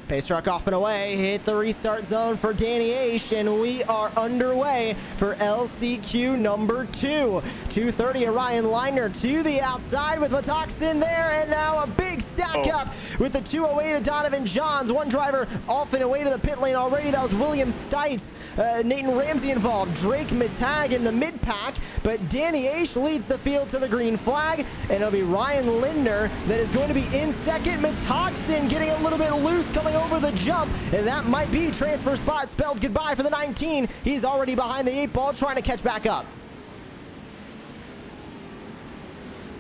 Pace truck off and away, hit the restart zone for Danny Aish, and we are underway for LCQ number 2. 230, Ryan Liner to the outside with Matoxin there, and now a big stack up with the 208 of Donovan Johns. One driver off and away to the pit lane already. That was William Stites. Nathan Ramsey involved. Drake Matag in the mid-pack, but Danny Aish leads the field to the green flag, and it'll be Ryan Lindner that is going to be in second. Matoxin getting a little bit loose coming over the jump, and that might be transfer spot spelled goodbye for the 19. He's already behind the 8 ball trying to catch back up.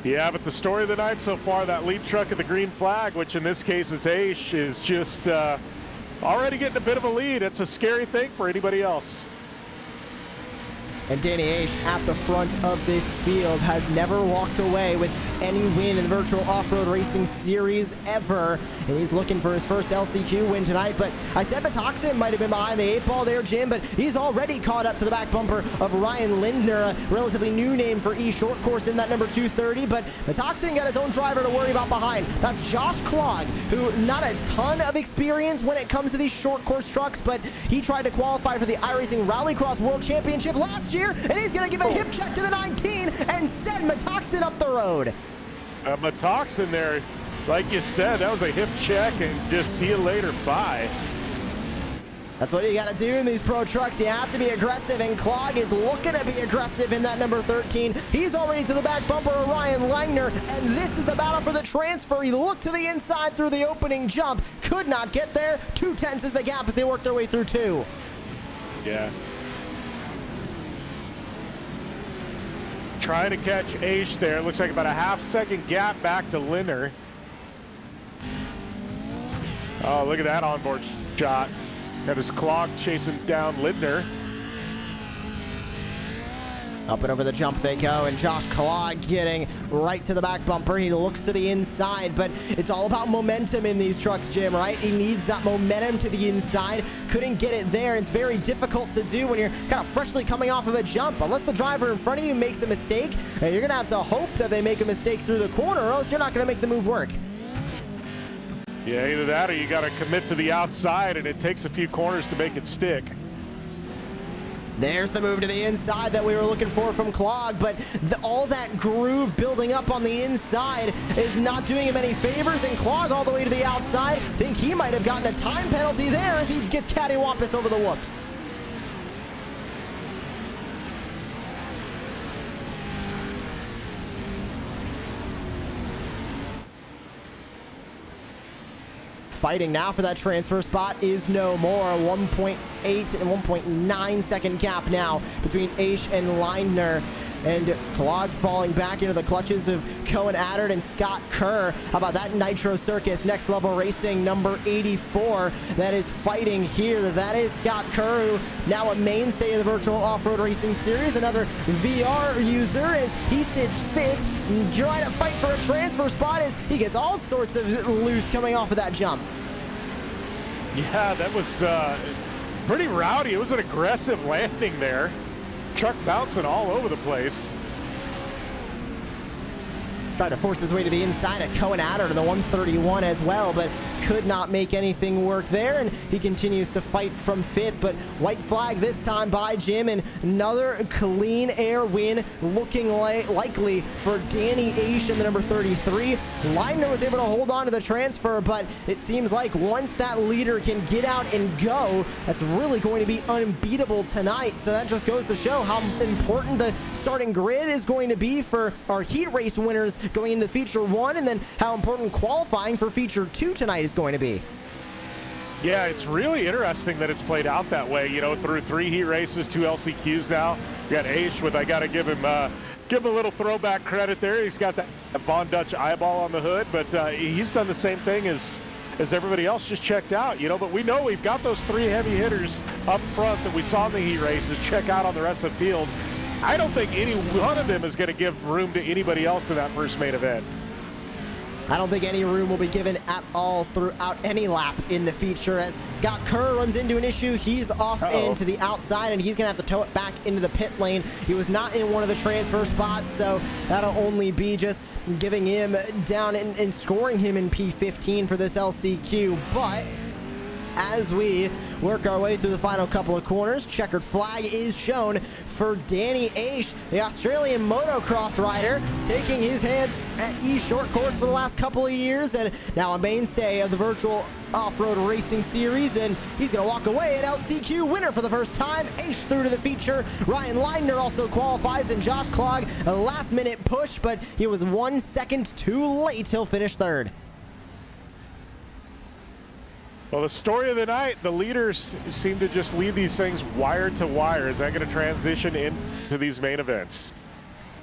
Yeah, but the story of the night so far, that lead truck at the green flag, which in this case it's Aish, is just already getting a bit of a lead. It's a scary thing for anybody else. And Danny Aish at the front of this field has never walked away with any win in the virtual off-road racing series ever. And he's looking for his first LCQ win tonight. But I said Matoxin might have been behind the 8 ball there, Jim, but he's already caught up to the back bumper of Ryan Lindner, a relatively new name for E-Short Course in that number 230. But Matoxin got his own driver to worry about behind. That's Josh Klog, who not a ton of experience when it comes to these short course trucks, but he tried to qualify for the iRacing Rallycross World Championship last year, and he's going to give a hip check to the 19 and send Matoxin up the road. Matoxin there, like you said, that was a hip check, and just see you later, bye. That's what you got to do in these pro trucks. You have to be aggressive, and Klog is looking to be aggressive in that number 13. He's already to the back bumper of Ryan Langner, and this is the battle for the transfer. He looked to the inside through the opening jump, could not get there. 2/10 is the gap as they work their way through 2. Yeah. Trying to catch Aish there. Looks like about a half-second gap back to Lindner. Oh, look at that onboard shot. Got his Klog chasing down Lindner. Up and over the jump they go, and Josh Klog getting right to the back bumper. He looks to the inside, but it's all about momentum in these trucks, Jim, right? He needs that momentum to the inside. Couldn't get it there. It's very difficult to do when you're kind of freshly coming off of a jump. Unless the driver in front of you makes a mistake, you're going to have to hope that they make a mistake through the corner, or else you're not going to make the move work. Yeah, either that or you got to commit to the outside, and it takes a few corners to make it stick. There's the move to the inside that we were looking for from Klog, but all that groove building up on the inside is not doing him any favors, and Klog all the way to the outside. Think he might have gotten a time penalty there as he gets cattywampus over the whoops. Fighting now for that transfer spot is no more. 1.8 and 1.9 second gap now between Aish and Lindner. And Klog falling back into the clutches of Cohen Addard and Scott Kerr. How about that Nitro Circus Next Level Racing number 84 that is fighting here? That is Scott Kerr, who now a mainstay of the virtual off-road racing series. Another VR user as he sits 5th, trying to fight for a transfer spot as he gets all sorts of loose coming off of that jump. Yeah, that was pretty rowdy. It was an aggressive landing there. Truck bouncing all over the place. Tried to force his way to the inside of Cohen Addard to the 131 as well, but could not make anything work there, and he continues to fight from 5th, but white flag this time by Jim, and another clean air win looking likely for Danny Aish in the number 33. Lindner was able to hold on to the transfer, but it seems like once that leader can get out and go, that's really going to be unbeatable tonight. So that just goes to show how important the starting grid is going to be for our heat race winners going into feature 1, and then how important qualifying for feature 2 tonight is going to be. Yeah, it's really interesting that it's played out that way, through 3 heat races, 2 LCQs now. You got Aish with, I got to give him a little throwback credit there. He's got that Von Dutch eyeball on the hood, but he's done the same thing as everybody else just checked out, but we know we've got those 3 heavy hitters up front that we saw in the heat races check out on the rest of the field. I don't think any one of them is going to give room to anybody else in that first main event. I don't think any room will be given at all throughout any lap in the feature as Scott Kerr runs into an issue. He's off into the outside, and he's going to have to tow it back into the pit lane. He was not in one of the transfer spots, so that'll only be just giving him down and scoring him in P15 for this LCQ. But as we work our way through the final couple of corners, checkered flag is shown for Danny Aish, the Australian motocross rider, taking his hand at short course for the last couple of years and now a mainstay of the virtual off-road racing series, and he's going to walk away an LCQ winner for the first time. Aish through to the feature. Ryan Leidner also qualifies, and Josh Klog a last-minute push, but he was 1 second too late. He'll finish third. Well, the story of the night, the leaders seem to just lead these things wire to wire. Is that going to transition into these main events?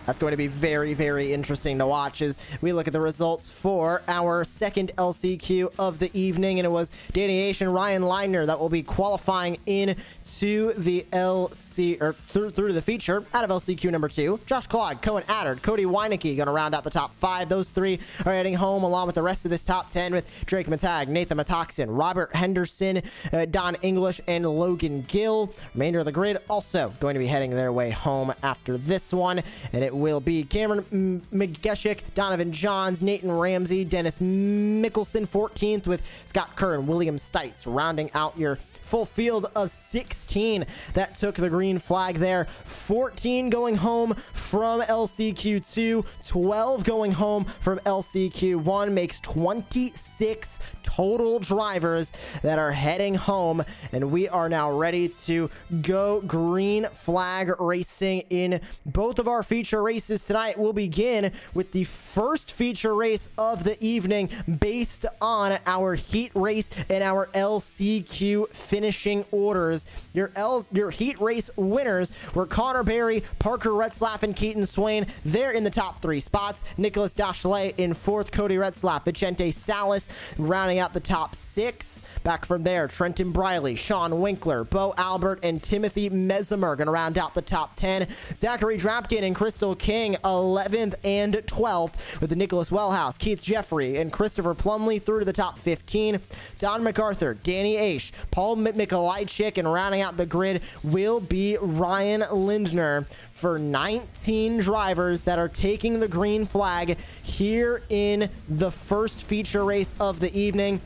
That's going to be very, very interesting to watch as we look at the results for our second LCQ of the evening. And it was Danny Aish and Ryan Leidner that will be qualifying into the LC, or through to the feature out of LCQ number 2. Josh Klog, Cohen Adder, Cody Weinecke going to round out the top 5. Those 3 are heading home along with the rest of this top 10 with Drake Matag, Nathan Matoxin, Robert Henderson, Don English, and Logan Gill. Remainder of the grid also going to be heading their way home after this one. And it will be Cameron McGeshik, Donovan Johns, Nathan Ramsey, Dennis Mickelson 14th with Scott Kerr and William Stites rounding out your full field of 16 that took the green flag there. 14 going home from LCQ2, 12 going home from LCQ1, makes 26 total drivers that are heading home, and we are now ready to go green flag racing in both of our feature races tonight. We'll begin with the first feature race of the evening based on our heat race and our LCQ finishing orders. Your heat race winners were Connor Berry, Parker Retzlaff, and Keaton Swain. They're in the top 3 spots. Nicholas Dachelet in 4th, Cody Retzlaff, Vicente Salas rounding out the top 6. Back from there, Trenton Briley, Sean Winkler, Bo Albert, and Timothy Mesimer going to round out the top 10. Zachary Drapkin and Crystal King 11th and 12th with the Nicholas Wellhouse, Keith Jeffrey, and Christopher Plumley through to the top 15. Don MacArthur, Danny Aish, Paul Mikolajczyk, and rounding out the grid will be Ryan Lindner for 19 drivers that are taking the green flag here in the first feature race of the evening.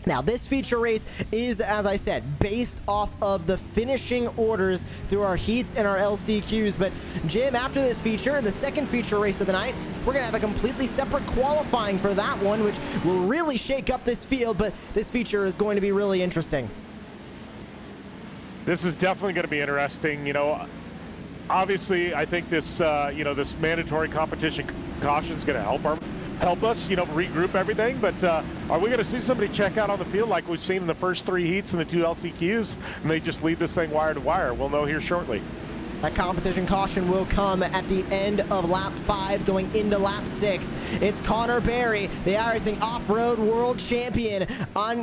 Now, this feature race is, as I said, based off of the finishing orders through our heats and our LCQs. But, Jim, after this feature, and the second feature race of the night, we're going to have a completely separate qualifying for that one, which will really shake up this field. But this feature is going to be really interesting. This is definitely going to be interesting. You know, obviously, I think this, this mandatory competition caution is going to help us, regroup everything. But are we going to see somebody check out on the field like we've seen in the first 3 heats and the 2 LCQs, and they just lead this thing wire to wire? We'll know here shortly. That competition caution will come at the end of lap 5 going into lap 6. It's Connor Berry, the iRacing off-road world champion,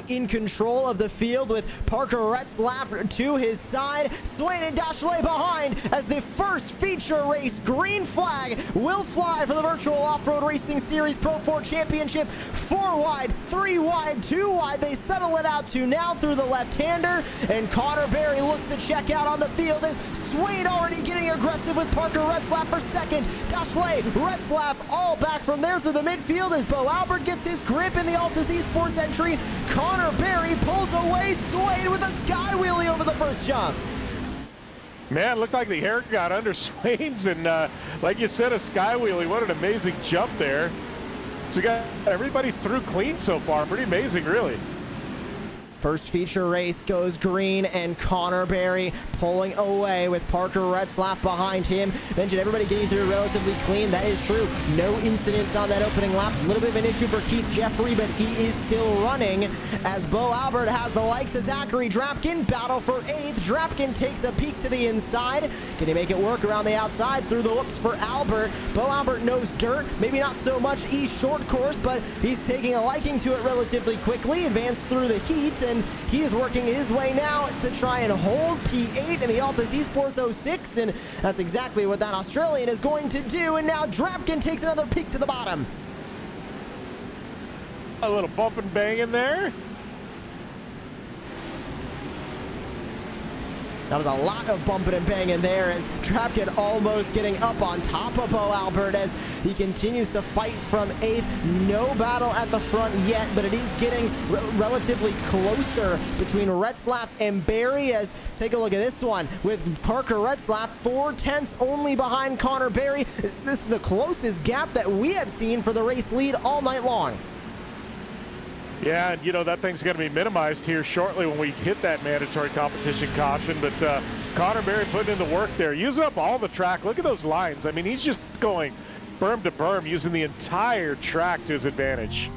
in control of the field with Parker Retzlaff to his side. Swain and Dachelet behind as the first feature race green flag will fly for the virtual off-road racing series Pro 4 championship. 4 wide, 3 wide, 2 wide. They settle it out to now through the left-hander, and Connor Berry looks to check out on the field as Swain already getting aggressive with Parker Retzlaff for second. Dachelet, Retzlaff all back from there through the midfield as Bo Albert gets his grip in the Altus Esports entry. Connor Berry pulls away Swain with a sky wheelie over the first jump. Man, looked like the hair got under Swain's, and like you said, a sky wheelie. What an amazing jump there. So we got everybody through clean so far. Pretty amazing, really. First feature race goes green, and Connor Berry pulling away with Parker Retzlaff behind him. Mentioned everybody getting through relatively clean. That is true. No incidents on that opening lap. A little bit of an issue for Keith Jeffrey, but he is still running as Bo Albert has the likes of Zachary Drapkin. Battle for 8th. Drapkin takes a peek to the inside. Can he make it work around the outside through the whoops for Albert? Bo Albert knows dirt. Maybe not so much east short course, but he's taking a liking to it relatively quickly. Advanced through the heat, and he is working his way now to try and hold P8 in the Altus Esports 06, and that's exactly what that Australian is going to do. And now Drapkin takes another peek to the bottom. A little bump and bang in there. That was a lot of bumping and banging there as Trapkin almost getting up on top of Bo Albert as he continues to fight from 8th. No battle at the front yet, but it is getting relatively closer between Retzlaff and Barry as take a look at this one with Parker Retzlaff 4/10 only behind Connor Barry. This is the closest gap that we have seen for the race lead all night long. Yeah, and you know, that thing's going to be minimized here shortly when we hit that mandatory competition caution. But Connor Barry putting in the work there, using up all the track. Look at those lines. I mean, he's just going berm to berm, using the entire track to his advantage.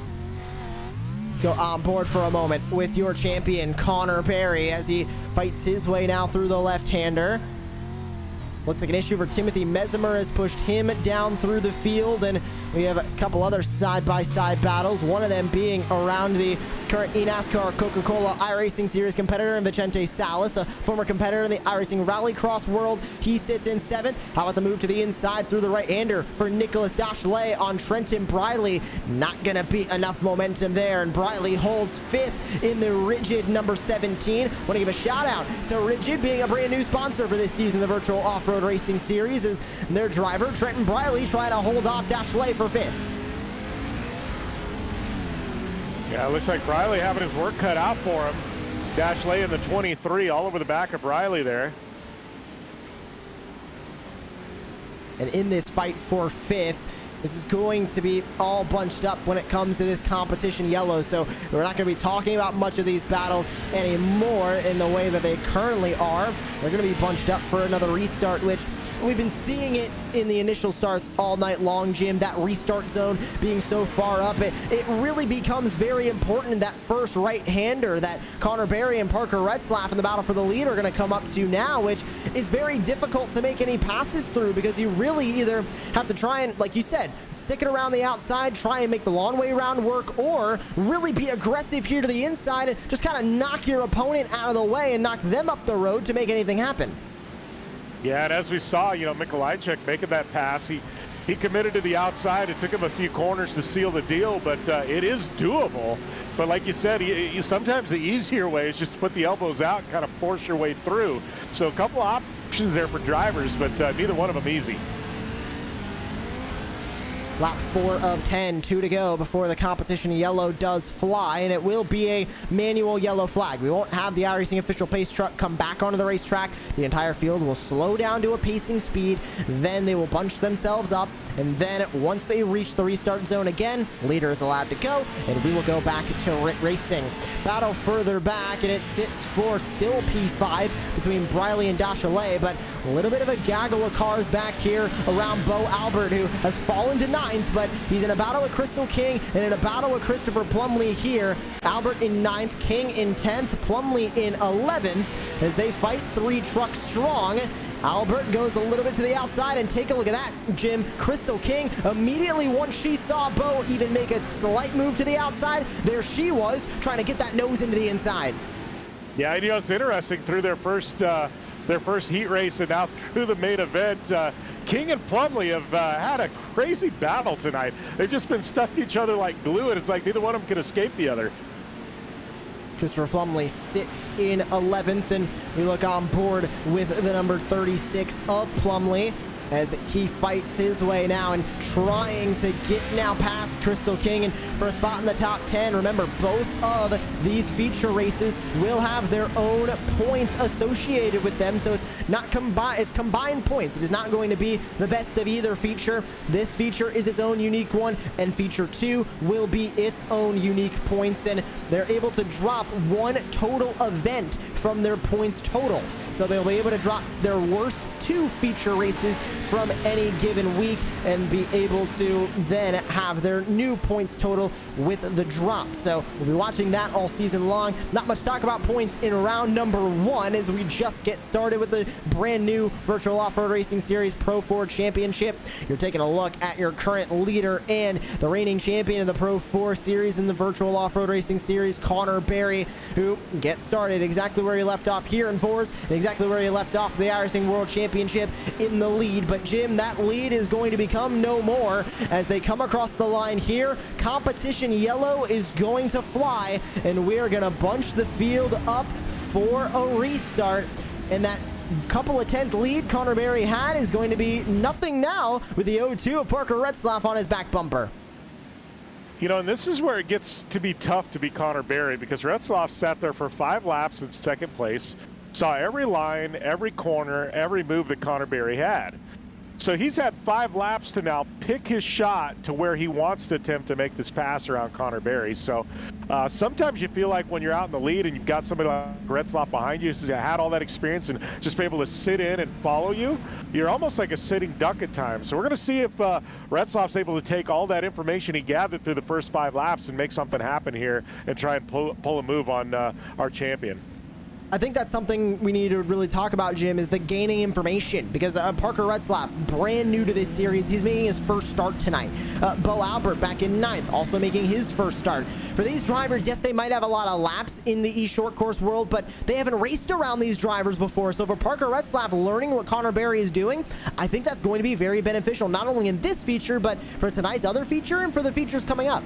Go on board for a moment with your champion, Connor Barry, as he fights his way now through the left-hander. Looks like an issue for Timothy Mesimer has pushed him down through the field, and we have a couple other side-by-side battles, one of them being around the current eNASCAR Coca-Cola iRacing Series competitor in Vicente Salas, a former competitor in the iRacing Rallycross world. He sits in 7th. How about the move to the inside through the right-hander for Nicholas Dachelet on Trenton Briley? Not going to be enough momentum there, and Briley holds 5th in the Rigid number 17. Want to give a shout-out to Rigid being a brand-new sponsor for this season, the Virtual Off-Road Racing Series, as their driver, Trenton Briley, trying to hold off Dachelet for 5th. Yeah, it looks like Briley having his work cut out for him. Dachelet in the 23 all over the back of Briley there. And in this fight for 5th, this is going to be all bunched up when it comes to this competition yellow, so we're not going to be talking about much of these battles anymore in the way that they currently are. They're going to be bunched up for another restart, which we've been seeing it in the initial starts all night long, Jim. That restart zone being so far up, it really becomes very important in that first right-hander that Connor Barry and Parker Retzlaff in the battle for the lead are going to come up to now, which is very difficult to make any passes through because you really either have to try and, like you said, stick it around the outside, try and make the long way around work, or really be aggressive here to the inside and just kind of knock your opponent out of the way and knock them up the road to make anything happen. Yeah, and as we saw, you know, Mikolajczyk making that pass, he committed to the outside. It took him a few corners to seal the deal, but it is doable. But like you said, sometimes the easier way is just to put the elbows out and kind of force your way through. So a couple of options there for drivers, but neither one of them easy. Lap 4 of 10, 2 to go before the competition yellow does fly, and it will be a manual yellow flag. We won't have the iRacing official pace truck come back onto the racetrack. The entire field will slow down to a pacing speed, then they will bunch themselves up, and then once they reach the restart zone again, leader is allowed to go, and we will go back to racing. Battle further back, and it sits for still P5 between Briley and Dachelet, but a little bit of a gaggle of cars back here around Bo Albert, who has fallen to 9th, but he's in a battle with Crystal King and in a battle with Christopher Plumley here. Albert in 9th, King in 10th, Plumley in 11th as they fight 3 trucks strong. Albert goes a little bit to the outside, and take a look at that, Jim. Crystal King, immediately once she saw Bo even make a slight move to the outside, there she was, trying to get that nose into the inside. Yeah, you know, it's interesting through their first heat race and now through the main event. King and Plumley have had a crazy battle tonight. They've just been stuck to each other like glue, and it's like neither one of them can escape the other. Christopher Plumley sits in 11th, and we look on board with the number 36 of Plumley as he fights his way now and trying to get now past Crystal King and for a spot in the top 10. Remember, both of these feature races will have their own points associated with them, so it's not combined, it's combined points. It is not going to be the best of either feature. This feature is its own unique one, and feature 2 will be its own unique points, and they're able to drop one total event from their points total. So they'll be able to drop their worst 2 feature races from any given week and be able to then have their new points total with the drop. So we'll be watching that all season long. Not much talk about points in round number 1 as we just get started with the brand new Virtual Off-Road Racing Series Pro 4 Championship. You're taking a look at your current leader and the reigning champion of the Pro 4 Series in the Virtual Off-Road Racing Series, Connor Barry, who gets started exactly where where he left off here in fours and exactly where he left off the iRacing World Championship in the lead. But Jim, that lead is going to become no more as they come across the line here. Competition yellow is going to fly, and we are going to bunch the field up for a restart. And that couple of 10th lead Connor Berry had is going to be nothing now with the 0-2 of Parker Retzlaff on his back bumper. You know, and this is where it gets to be tough to beat Connor Berry, because Retzlaff sat there for 5 laps in second place, saw every line, every corner, every move that Connor Berry had. So he's had 5 laps to now pick his shot to where he wants to attempt to make this pass around Connor Berry. So sometimes you feel like when you're out in the lead and you've got somebody like Retzlaff behind you who's had all that experience and just be able to sit in and follow you, you're almost like a sitting duck at times. So we're going to see if Retzlaff's able to take all that information he gathered through the first 5 laps and make something happen here and try and pull a move on our champion. I think that's something we need to really talk about, Jim, is the gaining information, because Parker Retzlaff, brand new to this series, he's making his first start tonight. Bo Albert back in 9th, also making his first start. For these drivers, yes, they might have a lot of laps in the short course world, but they haven't raced around these drivers before. So for Parker Retzlaff learning what Connor Berry is doing, I think that's going to be very beneficial, not only in this feature, but for tonight's other feature and for the features coming up.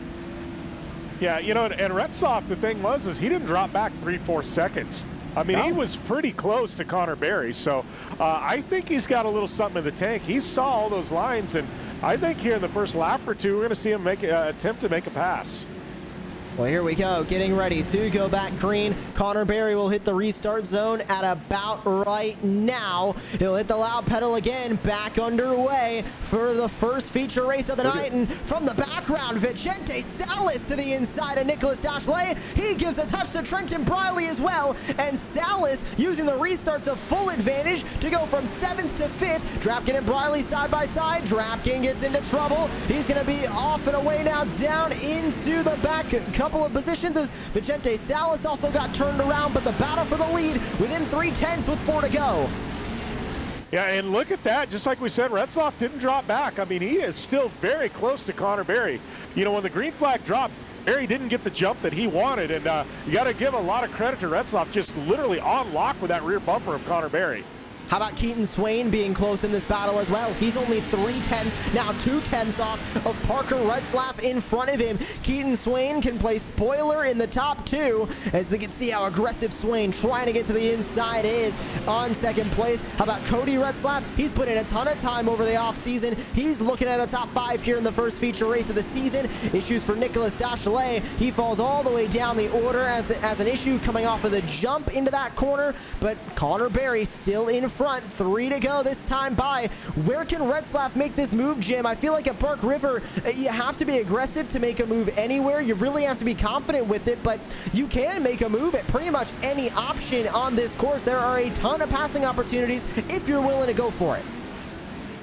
Yeah, you know, and Retzlaff, the thing was, he didn't drop back 3-4 seconds. I mean, he was pretty close to Connor Berry, so I think he's got a little something in the tank. He saw all those lines, and I think here in the first lap or two, we're going to see him attempt to make a pass. Well, here we go, getting ready to go back green. Connor Berry will hit the restart zone at about right now. He'll hit the loud pedal again, back underway for the first feature race of the night. And from the background, Vicente Salas to the inside of Nicholas Dashley. He gives a touch to Trenton Briley as well. And Salas using the restart to full advantage to go from 7th to 5th. Drafkin and Briley side by side. Drafkin gets into trouble. He's going to be off and away now, down into the back couple of positions as Vicente Salas also got turned around, but the battle for the lead within 3/10 with 4 to go. Yeah, and look at that. Just like we said, Retzlaff didn't drop back. I mean, he is still very close to Connor Berry. You know, when the green flag dropped, Berry didn't get the jump that he wanted, and you got to give a lot of credit to Retzlaff, just literally on lock with that rear bumper of Connor Berry. How about Keaton Swain being close in this battle as well? He's only 3/10, now 2/10 off of Parker Retzlaff in front of him. Keaton Swain can play spoiler in the top 2 as they can see how aggressive Swain trying to get to the inside is on 2nd place. How about Cody Retzlaff? He's put in a ton of time over the offseason. He's looking at a top 5 here in the first feature race of the season. Issues for Nicholas Dashley. He falls all the way down the order as an issue coming off of the jump into that corner, but Connor Berry still in front. 3 to go this time by. Where can Retzlaff make this move, Jim? I feel like at Park River, you have to be aggressive to make a move anywhere. You really have to be confident with it, but you can make a move at pretty much any option on this course. There are a ton of passing opportunities if you're willing to go for it.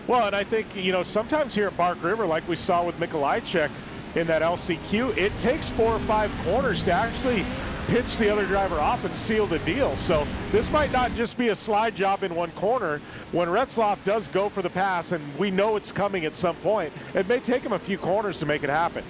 Well, and I think, you know, sometimes here at Park River, like we saw with Mikolajczyk in that LCQ, it takes 4 or 5 corners to actually pitch the other driver off and seal the deal. So this might not just be a slide job in one corner. When Retzlaff does go for the pass, and we know it's coming at some point, it may take him a few corners to make it happen.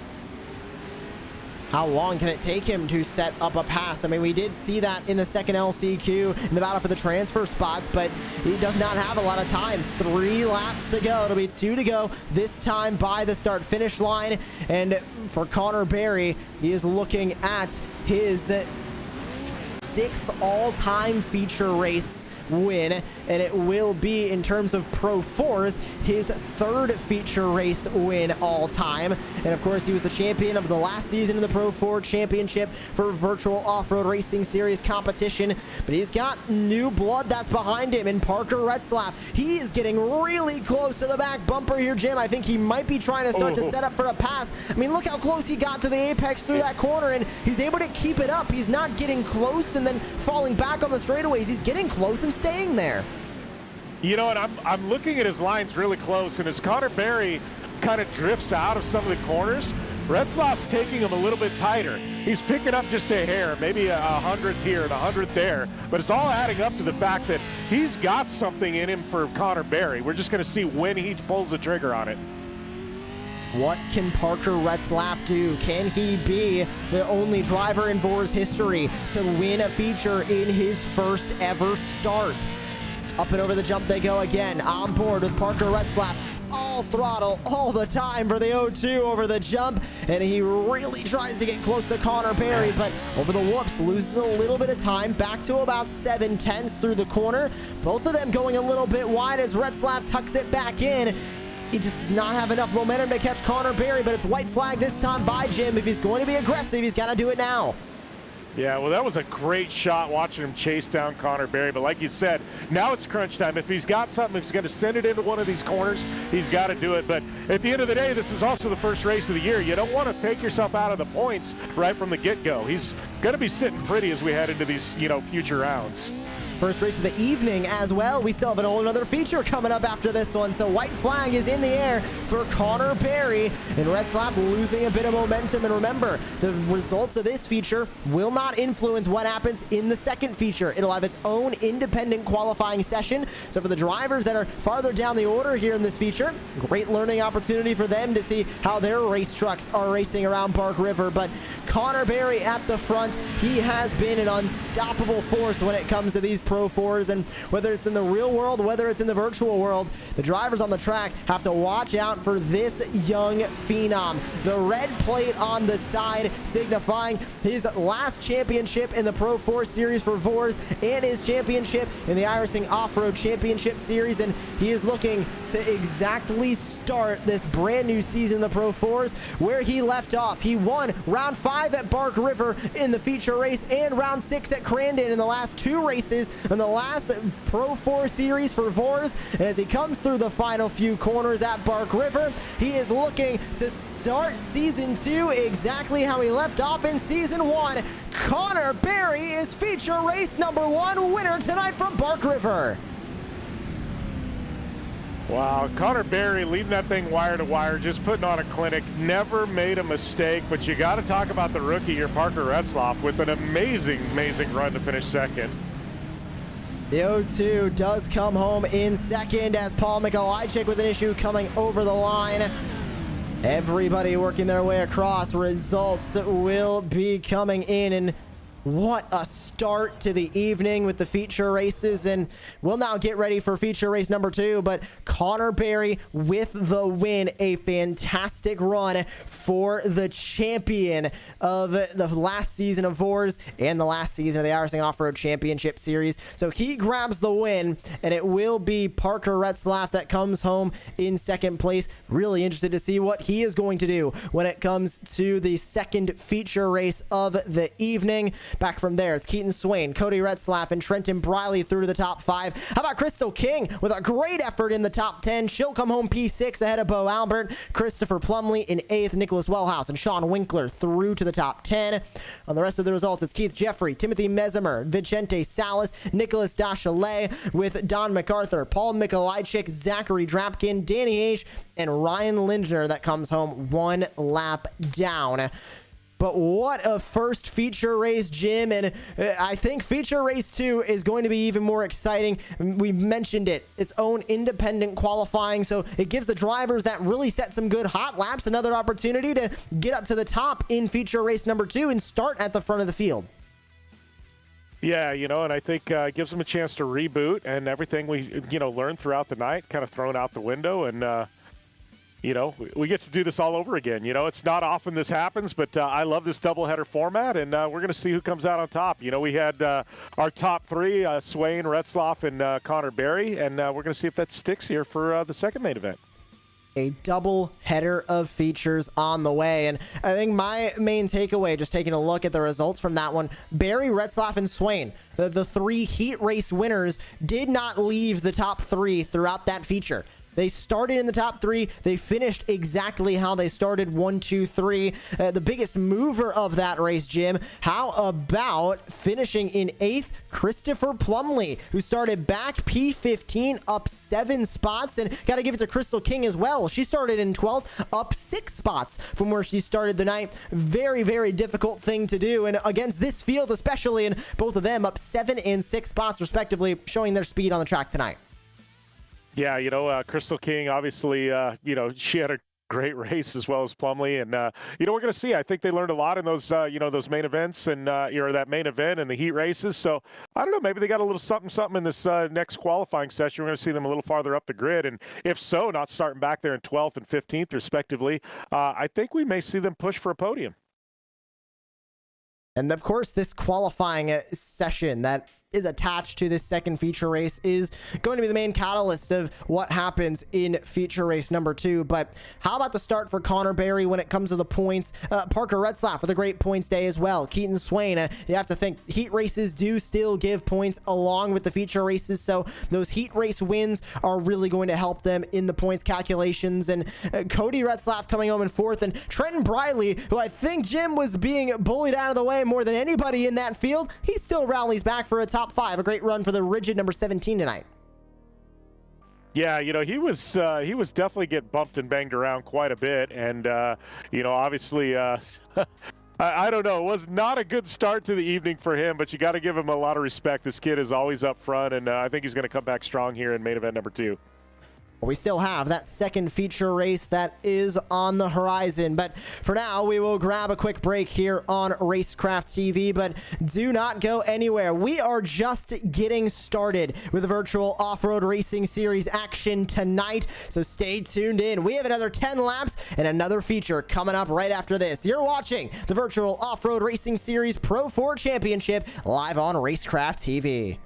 How long can it take him to set up a pass? I mean, we did see that in the second LCQ in the battle for the transfer spots, but he does not have a lot of time. 3 laps to go. It'll be 2 to go this time by the start-finish line. And for Connor Berry, he is looking at his 6th all-time feature race win, and it will be, in terms of Pro 4s, his 3rd feature race win all time. And of course, he was the champion of the last season in the Pro 4 championship for virtual off-road racing series competition. But he's got new blood that's behind him in Parker Retzlaff. He is getting really close to the back bumper here, Jim. I think he might be trying to start to set up for a pass. I mean, look how close he got to the apex through that corner, and he's able to keep it up. He's not getting close and then falling back on the straightaways. He's getting close and staying there. You know what, I'm looking at his lines really close, and as Connor Berry kind of drifts out of some of the corners, Retzlaff's taking him a little bit tighter. He's picking up just a hair, maybe a 100th here and a 100th there, but it's all adding up to the fact that he's got something in him for Connor Berry. We're just going to see when he pulls the trigger on it. What can Parker Retzlaff do? Can he be the only driver in VOR's history to win a feature in his first ever start? Up and over the jump they go again. On board with Parker Retzlaff. All throttle all the time for the 0-2 over the jump, and he really tries to get close to Connor Berry, but over the whoops loses a little bit of time, back to about 7/10 through the corner. Both of them going a little bit wide as Retzlaff tucks it back in. He just does not have enough momentum to catch Connor Berry, but it's white flag this time by Jim. If he's going to be aggressive, he's got to do it now. Yeah, well, that was a great shot watching him chase down Connor Berry. But like you said, now it's crunch time. If he's got something, if he's going to send it into one of these corners, he's got to do it. But at the end of the day, this is also the first race of the year. You don't want to take yourself out of the points right from the get-go. He's going to be sitting pretty as we head into these, future rounds. First race of the evening as well. We still have another feature coming up after this one. So white flag is in the air for Connor Berry, and Retzlaff losing a bit of momentum. And remember, the results of this feature will not influence what happens in the second feature. It'll have its own independent qualifying session. So for the drivers that are farther down the order here in this feature, great learning opportunity for them to see how their race trucks are racing around Bark River. But Connor Berry at the front, he has been an unstoppable force when it comes to these Pro 4s, and whether it's in the real world, whether it's in the virtual world, the drivers on the track have to watch out for this young phenom. The red plate on the side signifying his last championship in the Pro 4 series for VORs and his championship in the iRacing Off-Road Championship Series, and he is looking to exactly start this brand new season in the Pro 4s where he left off. He won round 5 at Bark River in the feature race and round 6 at Crandon in the last 2 races in the last Pro 4 series for VORs. And as he comes through the final few corners at Bark River, he is looking to start season 2 exactly how he left off in season 1. Connor Berry is feature race number 1 winner tonight from Bark River. Wow, Connor Berry leading that thing wire to wire, just putting on a clinic, never made a mistake. But you got to talk about the rookie here, Parker Retzlaff, with an amazing run to finish second. The 0-2 does come home in second as Paul Mikolajczyk with an issue coming over the line. Everybody working their way across. Results will be coming in, and what a start to the evening with the feature races, and we'll now get ready for feature race number 2. But Connor Berry with the win, a fantastic run for the champion of the last season of VORs and the last season of the iRacing Off-Road Championship Series. So he grabs the win, and it will be Parker Retzlaff that comes home in second place. Really interested to see what he is going to do when it comes to the second feature race of the evening. Back from there, it's Keaton Swain, Cody Retzlaff, and Trenton Briley through to the top 5. How about Crystal King with a great effort in the top 10? She'll come home P6 ahead of Bo Albert. Christopher Plumley in 8th, Nicholas Wellhouse and Sean Winkler through to the top 10. On the rest of the results, it's Keith Jeffrey, Timothy Mesimer, Vicente Salas, Nicholas Dachelet with Don MacArthur, Paul Mikolajczyk, Zachary Drapkin, Danny H, and Ryan Lindner that comes home 1 lap down. But what a first feature race, Jim, and I think feature race 2 is going to be even more exciting. We mentioned it, its own independent qualifying, so it gives the drivers that really set some good hot laps another opportunity to get up to the top in feature race number 2 and start at the front of the field. Yeah, and I think it gives them a chance to reboot, and everything we, learned throughout the night kind of thrown out the window, and we get to do this all over again. It's not often this happens, but I love this doubleheader format, and we're going to see who comes out on top. We had our top 3, Swain, Retzlaff, and Connor Berry, and we're going to see if that sticks here for the second main event. A double header of features on the way, and I think my main takeaway, just taking a look at the results from that one, Berry, Retzlaff, and Swain, the 3 heat race winners, did not leave the top 3 throughout that feature. They started in the top 3. They finished exactly how they started, 1, 2, 3. The biggest mover of that race, Jim. How about finishing in 8th, Christopher Plumley, who started back P15, up 7 spots. And got to give it to Crystal King as well. She started in 12th, up 6 spots from where she started the night. Very, very difficult thing to do. And against this field especially, and both of them up 7 and 6 spots respectively, showing their speed on the track tonight. Yeah, Crystal King, obviously, she had a great race as well as Plumlee. And, we're going to see. I think they learned a lot in those, those main events and, that main event and the heat races. So I don't know, maybe they got a little something in this next qualifying session. We're going to see them a little farther up the grid. And if so, not starting back there in 12th and 15th, respectively, I think we may see them push for a podium. And of course, this qualifying session that is attached to this second feature race is going to be the main catalyst of what happens in feature race number 2. But how about the start for Connor Berry when it comes to the points? Parker Retzlaff with a great points day as well. Keaton Swain, you have to think heat races do still give points along with the feature races, so those heat race wins are really going to help them in the points calculations. And Cody Retzlaff coming home in 4th, and Trenton Briley, who I think Jim was being bullied out of the way more than anybody in that field, he still rallies back for a top 5. A great run for the rigid number 17 tonight. Yeah, he was definitely getting bumped and banged around quite a bit, and obviously I don't know, it was not a good start to the evening for him, but you got to give him a lot of respect. This kid is always up front, and I think he's going to come back strong here in main event number 2. We still have that second feature race that is on the horizon. But for now, we will grab a quick break here on Racecraft TV. But do not go anywhere. We are just getting started with the virtual off-road racing series action tonight. So stay tuned in. We have another 10 laps and another feature coming up right after this. You're watching the virtual off-road racing series Pro 4 Championship live on Racecraft TV.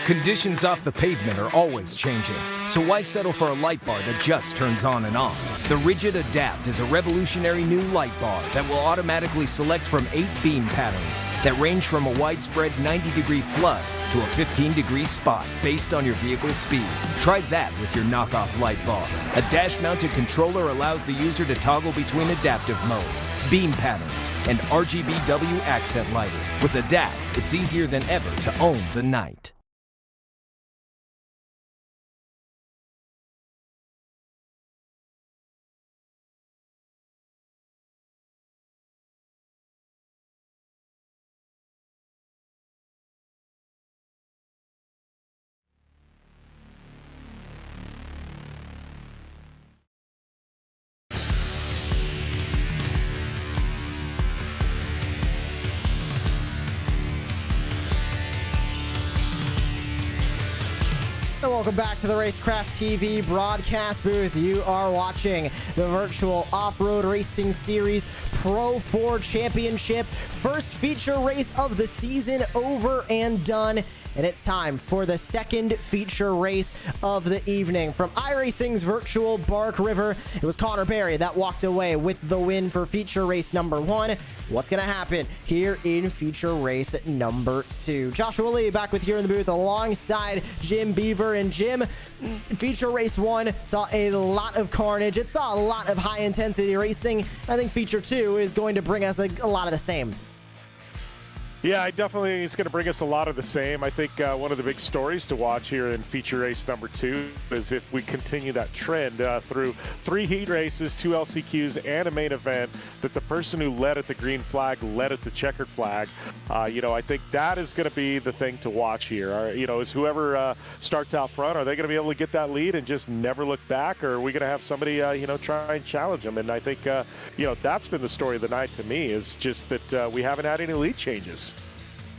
Conditions off the pavement are always changing, so why settle for a light bar that just turns on and off? The Rigid Adapt is a revolutionary new light bar that will automatically select from 8 beam patterns that range from a widespread 90-degree flood to a 15-degree spot based on your vehicle's speed. Try that with your knockoff light bar. A dash-mounted controller allows the user to toggle between adaptive mode, beam patterns, and RGBW accent lighting. With Adapt, it's easier than ever to own the night. Welcome back to the Racecraft TV broadcast booth. You are watching the virtual off-road racing series Pro 4 Championship. First feature race of the season over and done. And it's time for the second feature race of the evening. From iRacing's virtual Bark River, it was Connor Berry that walked away with the win for feature race number 1. What's going to happen here in feature race number 2? Joshua Lee back with you in the booth alongside Jim Beaver. And Jim, feature race 1 saw a lot of carnage. It saw a lot of high intensity racing. I think feature 2 is going to bring us a lot of the same. Yeah, I definitely think it's going to bring us a lot of the same. I think one of the big stories to watch here in feature race number 2 is if we continue that trend through 3 heat races, 2 LCQs, and a main event, that the person who led at the green flag led at the checkered flag. I think that is going to be the thing to watch here. Is whoever starts out front, are they going to be able to get that lead and just never look back, or are we going to have somebody, try and challenge them? And I think, that's been the story of the night to me, is just that we haven't had any lead changes.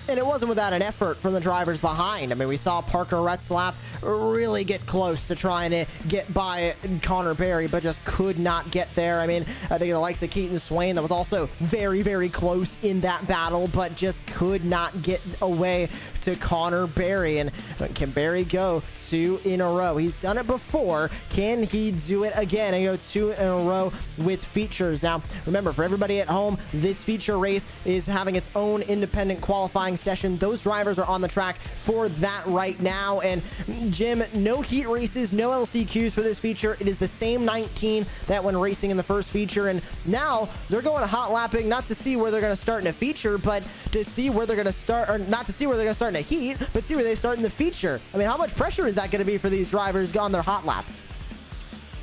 And it wasn't without an effort from the drivers behind. I mean, we saw Parker Retzlaff really get close to trying to get by Connor Berry, but just could not get there. I mean, I think the likes of Keaton Swain, that was also very, very close in that battle, but just could not get away to Connor Berry. And can Berry go 2 in a row? He's done it before. Can he do it again and go 2 in a row with features? Now, remember, for everybody at home, this feature race is having its own independent qualifying session. Those drivers are on the track for that right now. And Jim, no heat races, no LCQs for this feature. It is the same 19 that when racing in the first feature. And now they're going hot lapping, not to see where they're going to start in a feature, but to see where they're going to start, or not to see where they're going to start in a heat, but see where they start in the feature. I mean, how much pressure is that going to be for these drivers on their hot laps?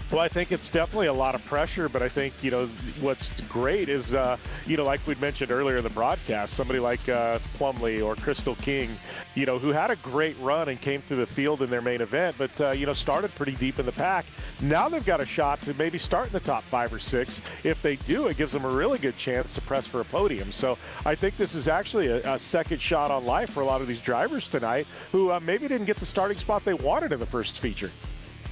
Well, I think it's definitely a lot of pressure, but I think, what's great is, like we'd mentioned earlier in the broadcast, somebody like Plumlee or Crystal King, who had a great run and came through the field in their main event, but, started pretty deep in the pack. Now they've got a shot to maybe start in the top 5 or 6. If they do, it gives them a really good chance to press for a podium. So I think this is actually a second shot on life for a lot of these drivers tonight who maybe didn't get the starting spot they wanted in the first feature.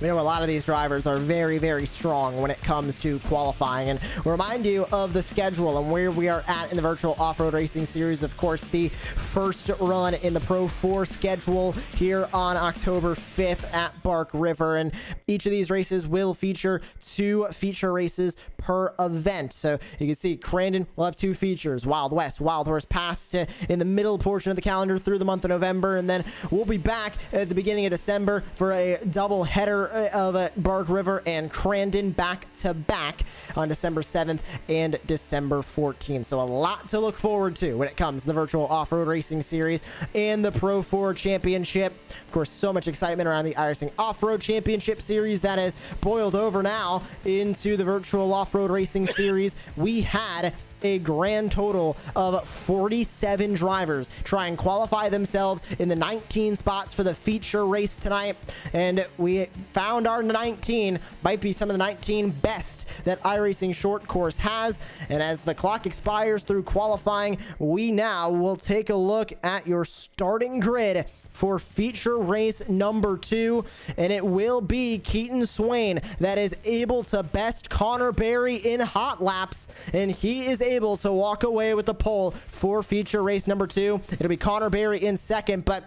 We know a lot of these drivers are very, very strong when it comes to qualifying. And we'll remind you of the schedule and where we are at in the virtual off-road racing series. Of course, the first run in the Pro 4 schedule here on October 5th at Bark River. And each of these races will feature 2 feature races per event. So you can see Crandon will have 2 features. Wild West, Wild Horse Pass in the middle portion of the calendar through the month of November. And then we'll be back at the beginning of December for a double header of Bark River and Crandon back to back on December 7th and December 14th. So a lot to look forward to when it comes to the virtual off-road racing series and the Pro 4 championship. Of course, so much excitement around the iRacing off-road championship series that has boiled over now into the virtual off-road racing series. We had a grand total of 47 drivers try and qualify themselves in the 19 spots for the feature race tonight, and we found our 19 might be some of the 19 best that iRacing short course has. And as the clock expires through qualifying, we now will take a look at your starting grid for feature race number 2, and it will be Keaton Swain that is able to best Connor Berry in hot laps, and he is able to walk away with the pole for feature race number 2. It'll be Connor Berry in second, but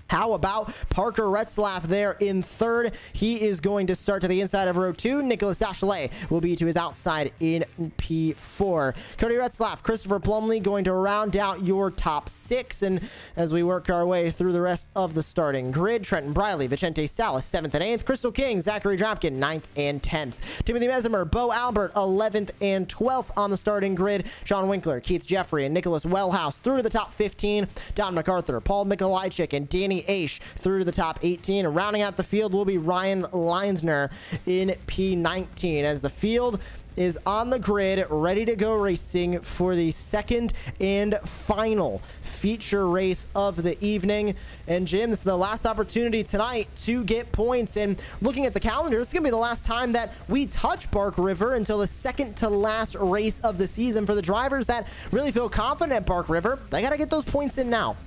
how about Parker Retzlaff there in third? He is going to start to the inside of row 2. Nicholas Dachelet will be to his outside in P4. Cody Retzlaff, Christopher Plumlee going to round out your top 6. And as we work our way through the rest of the starting grid, Trenton Briley, Vicente Salas, 7th and 8th. Crystal King, Zachary Dropkin, 9th and 10th. Timothy Mesimer, Bo Albert, 11th and 12th on the starting grid. John Winkler, Keith Jeffrey, and Nicholas Wellhouse through to the top 15. Don MacArthur, Paul Mikolajczyk, and Danny Aish through to the top 18. And rounding out the field will be Ryan Leinsner in P19 as the field is on the grid ready to go racing for the second and final feature race of the evening. And Jim, this is the last opportunity tonight to get points, and looking at the calendar, this is gonna be the last time that we touch Bark River until the second to last race of the season. For the drivers that really feel confident at Bark River, they got to get those points in now.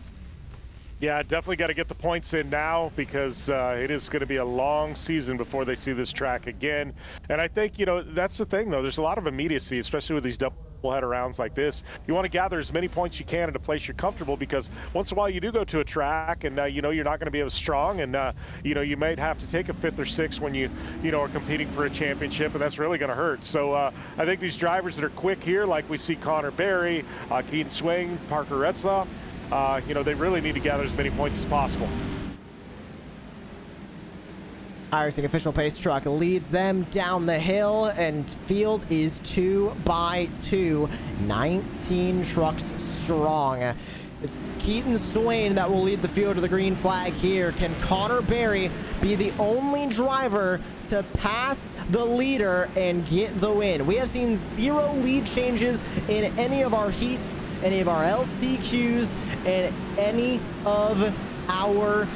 Yeah, definitely got to get the points in now because it is going to be a long season before they see this track again. And I think, that's the thing, though. There's a lot of immediacy, especially with these doubleheader rounds like this. You want to gather as many points you can at a place you're comfortable, because once in a while you do go to a track and, you're not going to be as strong, and, you might have to take a 5th or 6th when you are competing for a championship, and that's really going to hurt. So I think these drivers that are quick here, like we see Connor Berry, Keaton Swain, Parker Retzlaff, they really need to gather as many points as possible. iRacing official pace truck leads them down the hill, and field is 2 by 2, 19 trucks strong. It's Keaton Swain that will lead the field to the green flag here. Can Connor Berry be the only driver to pass the leader and get the win? We have seen 0 lead changes in any of our heats, any of our LCQs, and any of our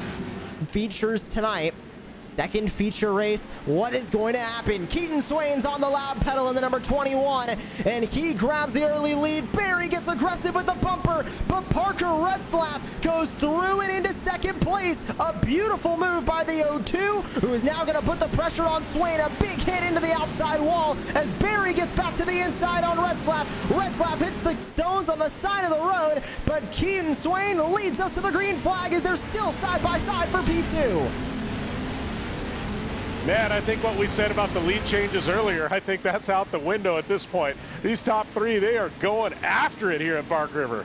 features tonight. Second feature race. What is going to happen? Keaton Swain's on the loud pedal in the number 21, and he grabs the early lead. Barry gets aggressive with the bumper, but Parker Retzlaff goes through and into second place. A beautiful move by the O2, who is now going to put the pressure on Swain. A big hit into the outside wall as Barry gets back to the inside on Retzlaff. Retzlaff hits the stones on the side of the road, but Keaton Swain leads us to the green flag as they're still side by side for P2. Man, I think what we said about the lead changes earlier, I think that's out the window at this point. These top three, they are going after it here at Park River.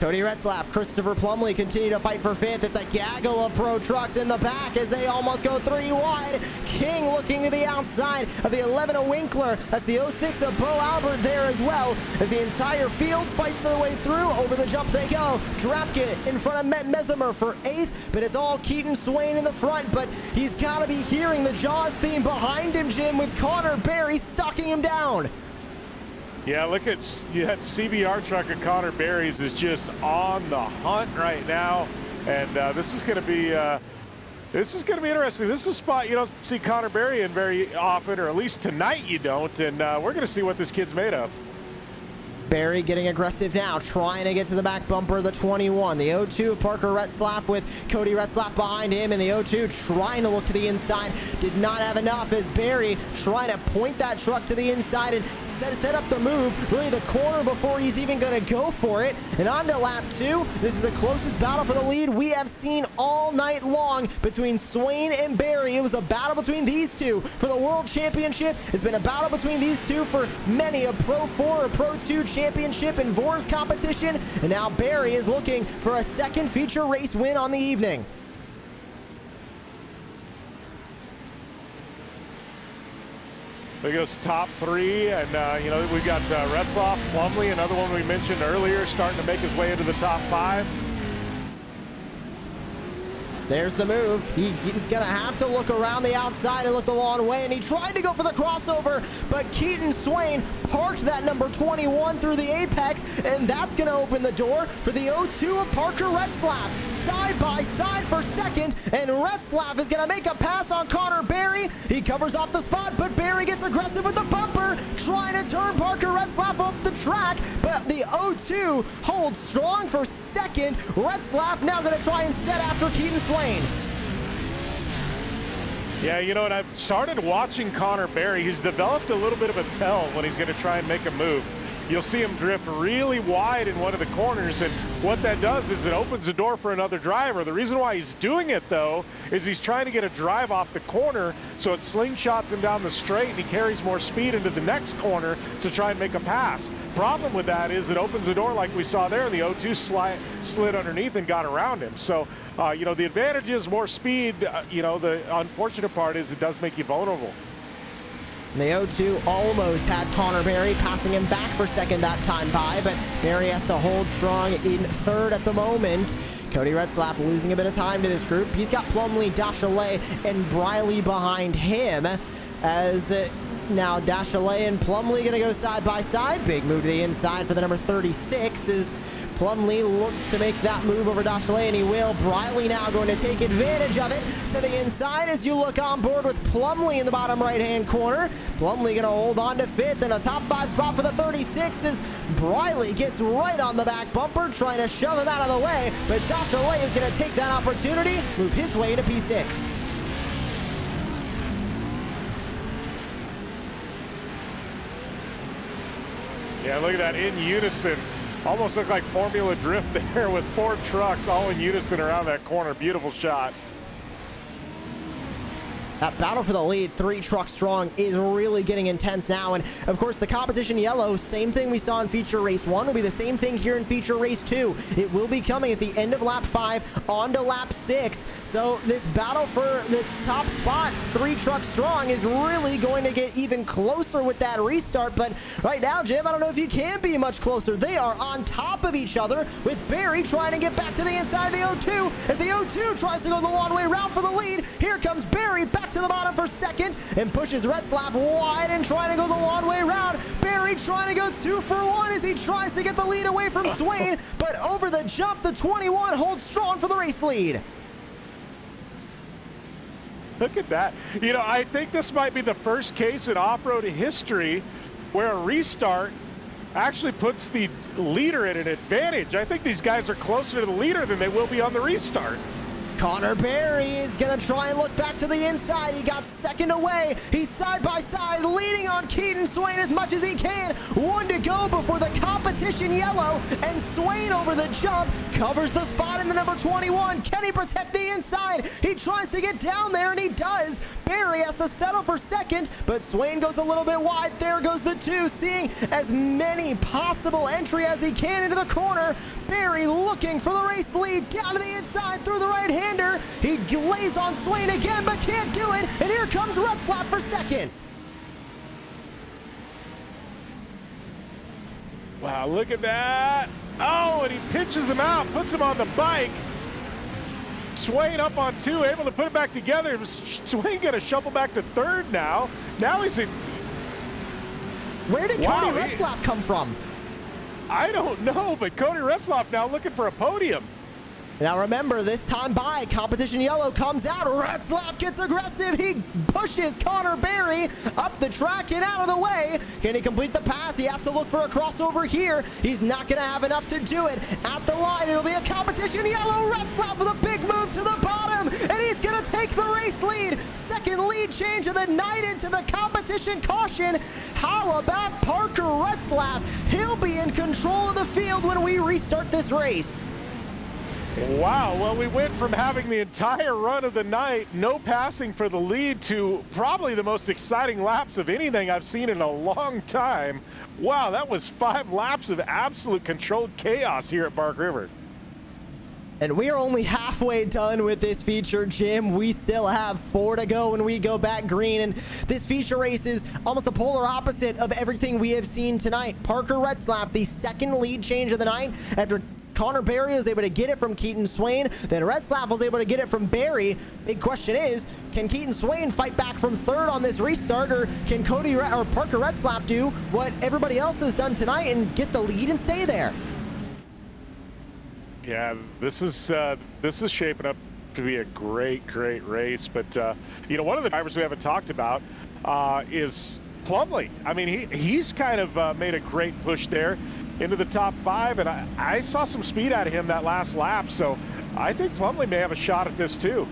Cody Retzlaff, Christopher Plumley continue to fight for fifth. It's a gaggle of pro trucks in the back as they almost go 3 wide. King looking to the outside of the 11 of Winkler. That's the 06 of Bo Albert there as well as the entire field fights their way through. Over the jump they go. Drapkin in front of Met Mesimer for 8th, but it's all Keaton Swain in the front, but he's got to be hearing the Jaws theme behind him, Jim, with Connor Barry stalking him down. Yeah, look at that CBR truck of Connor Barry's is just on the hunt right now, and this is going to be interesting. This is a spot you don't see Connor Barry in very often, or at least tonight you don't, and we're going to see what this kid's made of. Barry getting aggressive now, trying to get to the back bumper of the 21. The 02 of Parker Retzlaff with Cody Retzlaff behind him, and the 02 trying to look to the inside. Did not have enough as Barry trying to point that truck to the inside and set up the move, really the corner before he's even going to go for it. And on to lap 2. This is the closest battle for the lead we have seen all night long between Swain and Barry. It was a battle between these two for the World Championship. It's been a battle between these two for many a Pro 4 or Pro 2 championship and VORS competition, and now Barry is looking for a second feature race win on the evening. There goes top 3, and we've got Retzlaff, Plumley, another one we mentioned earlier, starting to make his way into the top 5. There's the move. He's going to have to look around the outside and look the long way, and he tried to go for the crossover, but Keaton Swain parked that number 21 through the apex, and that's going to open the door for the 02 of Parker Retzlaff. Side by side for second, and Retzlaff is going to make a pass on Connor Barry. He covers off the spot, but Barry gets aggressive with the bumper, trying to turn Parker Retzlaff off the track, but the 02 holds strong for second. Retzlaff now going to try and set after Keaton Swain. Yeah, and I've started watching Connor Barry. He's developed a little bit of a tell when he's going to try and make a move. You'll see him drift really wide in one of the corners, and what that does is it opens the door for another driver. The reason why he's doing it, though, is he's trying to get a drive off the corner, so it slingshots him down the straight, and he carries more speed into the next corner to try and make a pass. Problem with that is it opens the door like we saw there, and the 02 slid underneath and got around him. So, the advantage is more speed. The unfortunate part is it does make you vulnerable. The 02 almost had Connor Barry, passing him back for second that time by, but Barry has to hold strong in third at the moment. Cody Retzlaff losing a bit of time to this group. He's got Plumley, Dashalet, and Briley behind him as now Dashalet and Plumley going to go side by side. Big move to the inside for the number 36 is Plumley looks to make that move over Dashalet, and he will. Briley now going to take advantage of it to the inside as you look on board with Plumley in the bottom right-hand corner. Plumley going to hold on to fifth, and a top 5 spot for the 36 as Briley gets right on the back bumper, trying to shove him out of the way, but Dashalet is going to take that opportunity, move his way to P6. Yeah, look at that in unison. Almost looked like Formula Drift there with 4 trucks all in unison around that corner. Beautiful shot. That battle for the lead, 3 trucks strong, is really getting intense now. And of course, the competition yellow, same thing we saw in feature race 1, will be the same thing here in feature race 2. It will be coming at the end of lap 5 on to lap 6. So this battle for this top spot, 3 trucks strong, is really going to get even closer with that restart. But right now, Jim, I don't know if you can be much closer. They are on top of each other, with Barry trying to get back to the inside of the 02. If the 02 tries to go the long way around for the lead, here comes Barry back to the bottom for second and pushes Retzlaff wide and trying to go the long way around. Barry trying to go 2 for 1 as he tries to get the lead away from Swain, but over the jump, the 21 holds strong for the race lead. Look at that. You know, I think this might be the first case in off-road history where a restart actually puts the leader at an advantage. I think these guys are closer to the leader than they will be on the restart. Connor Berry is going to try and look back to the inside. He got second away. He's side by side, leading on Keaton Swain as much as he can. 1 to go before the competition yellow, and Swain over the jump covers the spot in the number 21. Can he protect the inside? He tries to get down there, and he does. Berry has to settle for second, but Swain goes a little bit wide. There goes the 2, seeing as many possible entry as he can into the corner. Berry looking for the race lead, down to the inside through the right-hander. He lays on Swain again, but can't do it. And here comes Retzlaff for second. Wow, look at that. Oh, and he pitches him out, puts him on the bike. Swain up on 2, able to put it back together. Swain going to shuffle back to third now. Now he's in. Where did Cody Retzlaff come from? I don't know, but Cody Retzlaff now looking for a podium. Now remember, this time by, competition yellow comes out. Retzlaff gets aggressive. He pushes Connor Berry up the track and out of the way. Can he complete the pass? He has to look for a crossover here. He's not going to have enough to do it. At the line, it'll be a competition yellow. Retzlaff with a big move to the bottom, and he's going to take the race lead. Second lead change of the night into the competition caution. How about Parker Retzlaff? He'll be in control of the field when we restart this race. Wow, well, we went from having the entire run of the night, no passing for the lead, to probably the most exciting laps of anything I've seen in a long time. Wow, that was 5 laps of absolute controlled chaos here at Bark River. And we are only halfway done with this feature, Jim. We still have 4 to go when we go back green. And this feature race is almost the polar opposite of everything we have seen tonight. Parker Retzlaff, the second lead change of the night after Connor Berry was able to get it from Keaton Swain. Then Retzlaff was able to get it from Berry. Big question is, can Keaton Swain fight back from third on this restart, or can Parker Retzlaff do what everybody else has done tonight and get the lead and stay there? Yeah, this is shaping up to be a great race. But you know, one of the drivers we haven't talked about is Plumlee. I mean, he's kind of made a great push there into the top 5, and I saw some speed out of him that last lap, so I think Plumlee may have a shot at this too.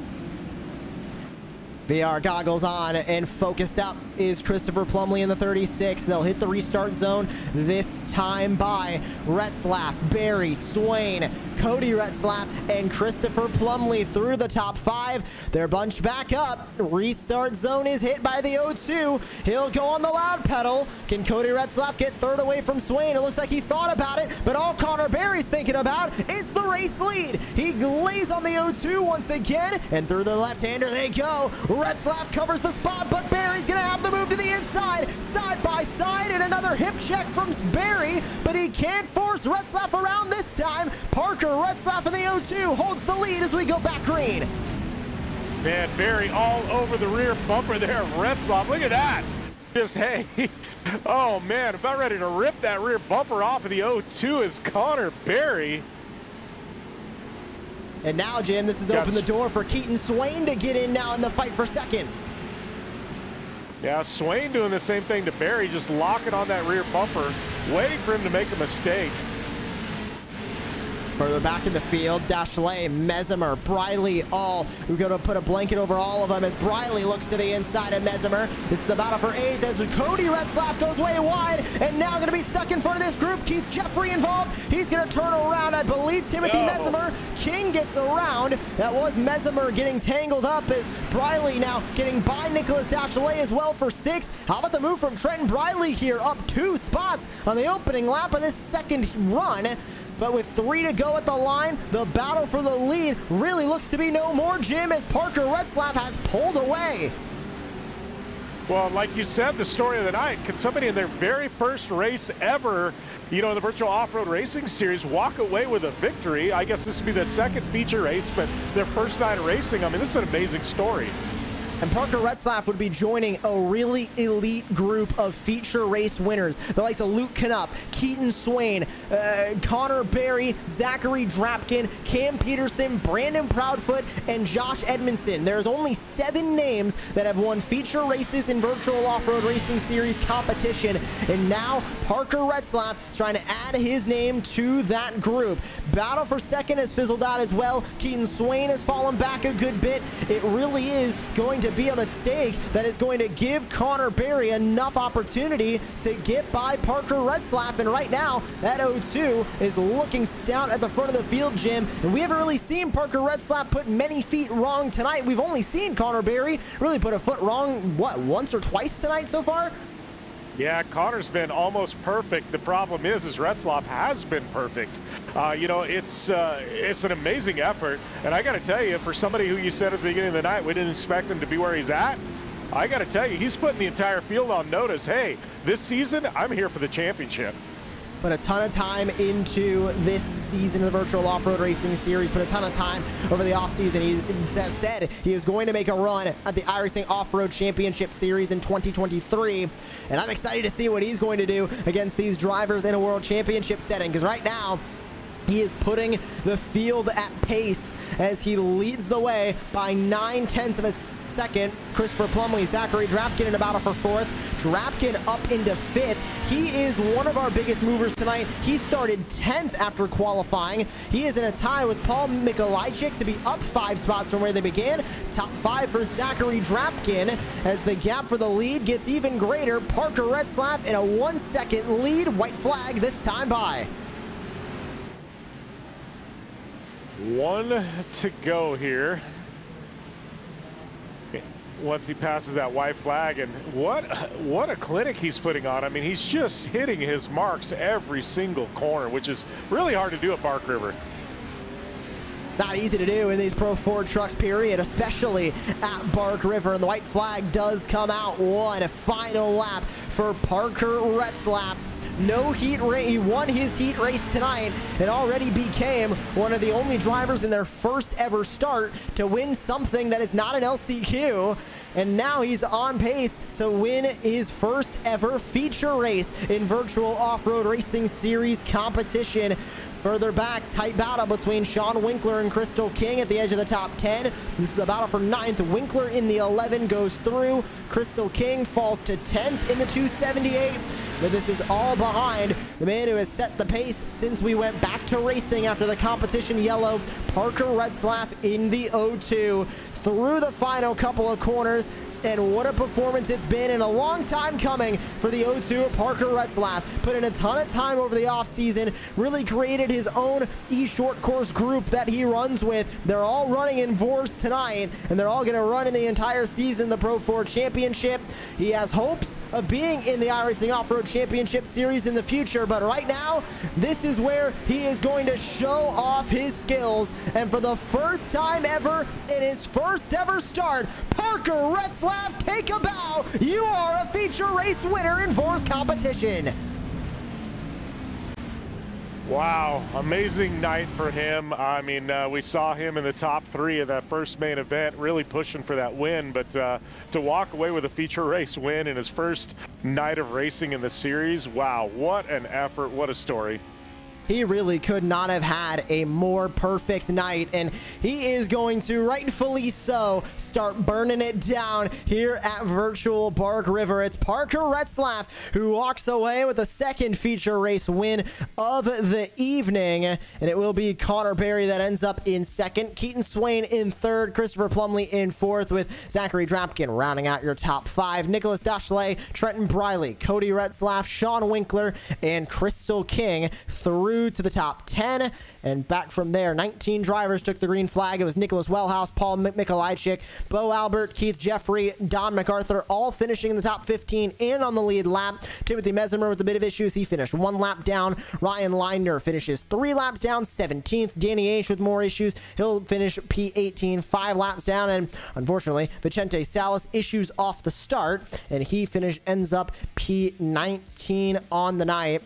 VR goggles on and focused up is Christopher Plumlee in the 36. They'll hit the restart zone this time by Retzlaff, Berry, Swain, Cody Retzlaff, and Christopher Plumlee through the top 5. They're bunched back up. Restart zone is hit by the O2. He'll go on the loud pedal. Can Cody Retzlaff get third away from Swain? It looks like he thought about it, but all Connor Berry's thinking about is the race lead. He lays on the O2 once again, and through the left-hander they go. Retzlaff covers the spot, but Berry's gonna have to move to the inside, side by side, and another hip check from Berry, but he can't force Retzlaff around this time. Parker Retzlaff in the O2 holds the lead as we go back green. Man, Berry all over the rear bumper there of Retzlaff. Look at that. Just, hey, oh man, about ready to rip that rear bumper off of the O2 is Connor Berry. And now, Jim, this has opened the door for Keaton Swain to get in now in the fight for second. Yeah, Swain doing the same thing to Berry, just locking on that rear bumper, waiting for him to make a mistake. Further back in the field, Dashley, Mesimer, Briley, all. We're going to put a blanket over all of them as Briley looks to the inside of Mesimer. This is the battle for 8th as Cody Retzlaff goes way wide and now going to be stuck in front of this group. Keith Jeffrey involved. He's going to turn around. I believe Timothy Mesimer. King gets around. That was Mesimer getting tangled up as Briley now getting by Nicholas Dashley as well for 6th. How about the move from Trenton Briley here, up 2 spots on the opening lap of this second run. But with 3 to go at the line, the battle for the lead really looks to be no more, Jim, as Parker Retzlaff has pulled away. Well, like you said, the story of the night, can somebody in their very first race ever, you know, in the virtual off-road racing series, walk away with a victory? I guess this would be the second feature race, but their first night of racing. I mean, this is an amazing story. And Parker Retzlaff would be joining a really elite group of feature race winners. The likes of Luke Knupp, Keaton Swain, Connor Berry, Zachary Drapkin, Cam Peterson, Brandon Proudfoot, and Josh Edmondson. There's only 7 names that have won feature races in Virtual Off-Road Racing Series competition. And now Parker Retzlaff is trying to add his name to that group. Battle for second has fizzled out as well. Keaton Swain has fallen back a good bit. It really is going to be a mistake that is going to give Connor Berry enough opportunity to get by Parker Retzlaff. And right now, that 0-2 is looking stout at the front of the field, Jim. And we haven't really seen Parker Retzlaff put many feet wrong tonight. We've only seen Connor Berry really put a foot wrong, what, once or twice tonight so far? Yeah, Connor's been almost perfect. The problem is Retzlaff has been perfect. You know, it's an amazing effort. And I got to tell you, for somebody who you said at the beginning of the night, we didn't expect him to be where he's at, I got to tell you, he's putting the entire field on notice. Hey, this season, I'm here for the championship. Put a ton of time into this season of the Virtual Off-Road Racing Series, put a ton of time over the offseason. He said he is going to make a run at the iRacing Off-Road Championship Series in 2023, and I'm excited to see what he's going to do against these drivers in a World Championship setting, because right now, he is putting the field at pace as he leads the way by 9/10 of a second. Christopher Plumley, Zachary Drapkin in a battle for 4th. Drapkin up into 5th. He is one of our biggest movers tonight. He started 10th after qualifying. He is in a tie with Paul Mikolajczyk to be up 5 spots from where they began. Top 5 for Zachary Drapkin as the gap for the lead gets even greater. Parker Retzlaff in a 1-second lead. White flag this time by. 1 to go here. Once he passes that white flag, and what a clinic he's putting on. I mean, he's just hitting his marks every single corner, which is really hard to do at Bark River. It's not easy to do in these Pro 4 trucks, period, especially at Bark River. And the white flag does come out. One final lap for Parker Retzlaff. No heat race. He won his heat race tonight and already became one of the only drivers in their first ever start to win something that is not an LCQ. And now he's on pace to win his first ever feature race in Virtual Off-Road Racing Series competition. Further back, tight battle between Sean Winkler and Crystal King at the edge of the top 10. This is a battle for 9th. Winkler in the 11 goes through. Crystal King falls to 10th in the 278. But this is all behind the man who has set the pace since we went back to racing after the competition yellow, Parker Retzlaff in the 0-2 through the final couple of corners. And what a performance it's been, and a long time coming for the 0-2 of Parker Retzlaff. Put in a ton of time over the offseason, really created his own e-short course group that he runs with. They're all running in Vors tonight, and they're all going to run in the entire season, the Pro 4 Championship. He has hopes of being in the iRacing Off-Road Championship Series in the future, but right now, this is where he is going to show off his skills. And for the first time ever in his first ever start, Parker Retzlaff, take a bow. You are a feature race winner in Vors competition. Wow, amazing night for him. I mean, we saw him in the top 3 of that first main event, really pushing for that win, but to walk away with a feature race win in his first night of racing in the series, wow, what an effort, what a story. He really could not have had a more perfect night, and he is going to, rightfully so, start burning it down here at Virtual Bark River. It's Parker Retzlaff who walks away with the second feature race win of the evening, and it will be Connor Berry that ends up in second, Keaton Swain in third, Christopher Plumley in fourth, with Zachary Drapkin rounding out your top 5, Nicholas Dachelet, Trenton Briley, Cody Retzlaff, Sean Winkler, and Crystal King through to the top 10. And back from there, 19 drivers took the green flag. It was Nicholas Wellhouse, Paul Mikolajczyk, Bo Albert, Keith Jeffrey, Don MacArthur, all finishing in the top 15 and on the lead lap. Timothy Mesmer with a bit of issues. He finished 1 lap down. Ryan Leiner finishes 3 laps down, 17th. Danny H with more issues. He'll finish P18, 5 laps down. And unfortunately, Vicente Salas issues off the start, and he ends up P19 on the night.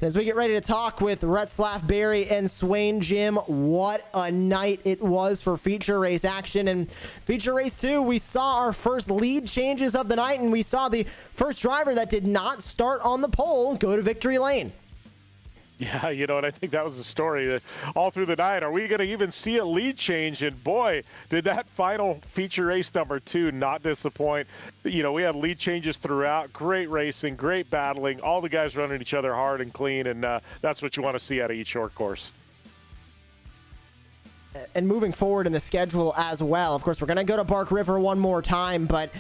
As we get ready to talk with Racecraft, Barry, and Swain, Jim, what a night it was for feature race action. And feature race 2, we saw our first lead changes of the night, and we saw the first driver that did not start on the pole go to victory lane. Yeah, and I think that was the story that all through the night. Are we going to even see a lead change? And boy, did that final feature race number 2 not disappoint. We had lead changes throughout. Great racing, great battling. All the guys running each other hard and clean, and that's what you want to see out of each short course. And moving forward in the schedule as well, of course, we're going to go to Bark River one more time, but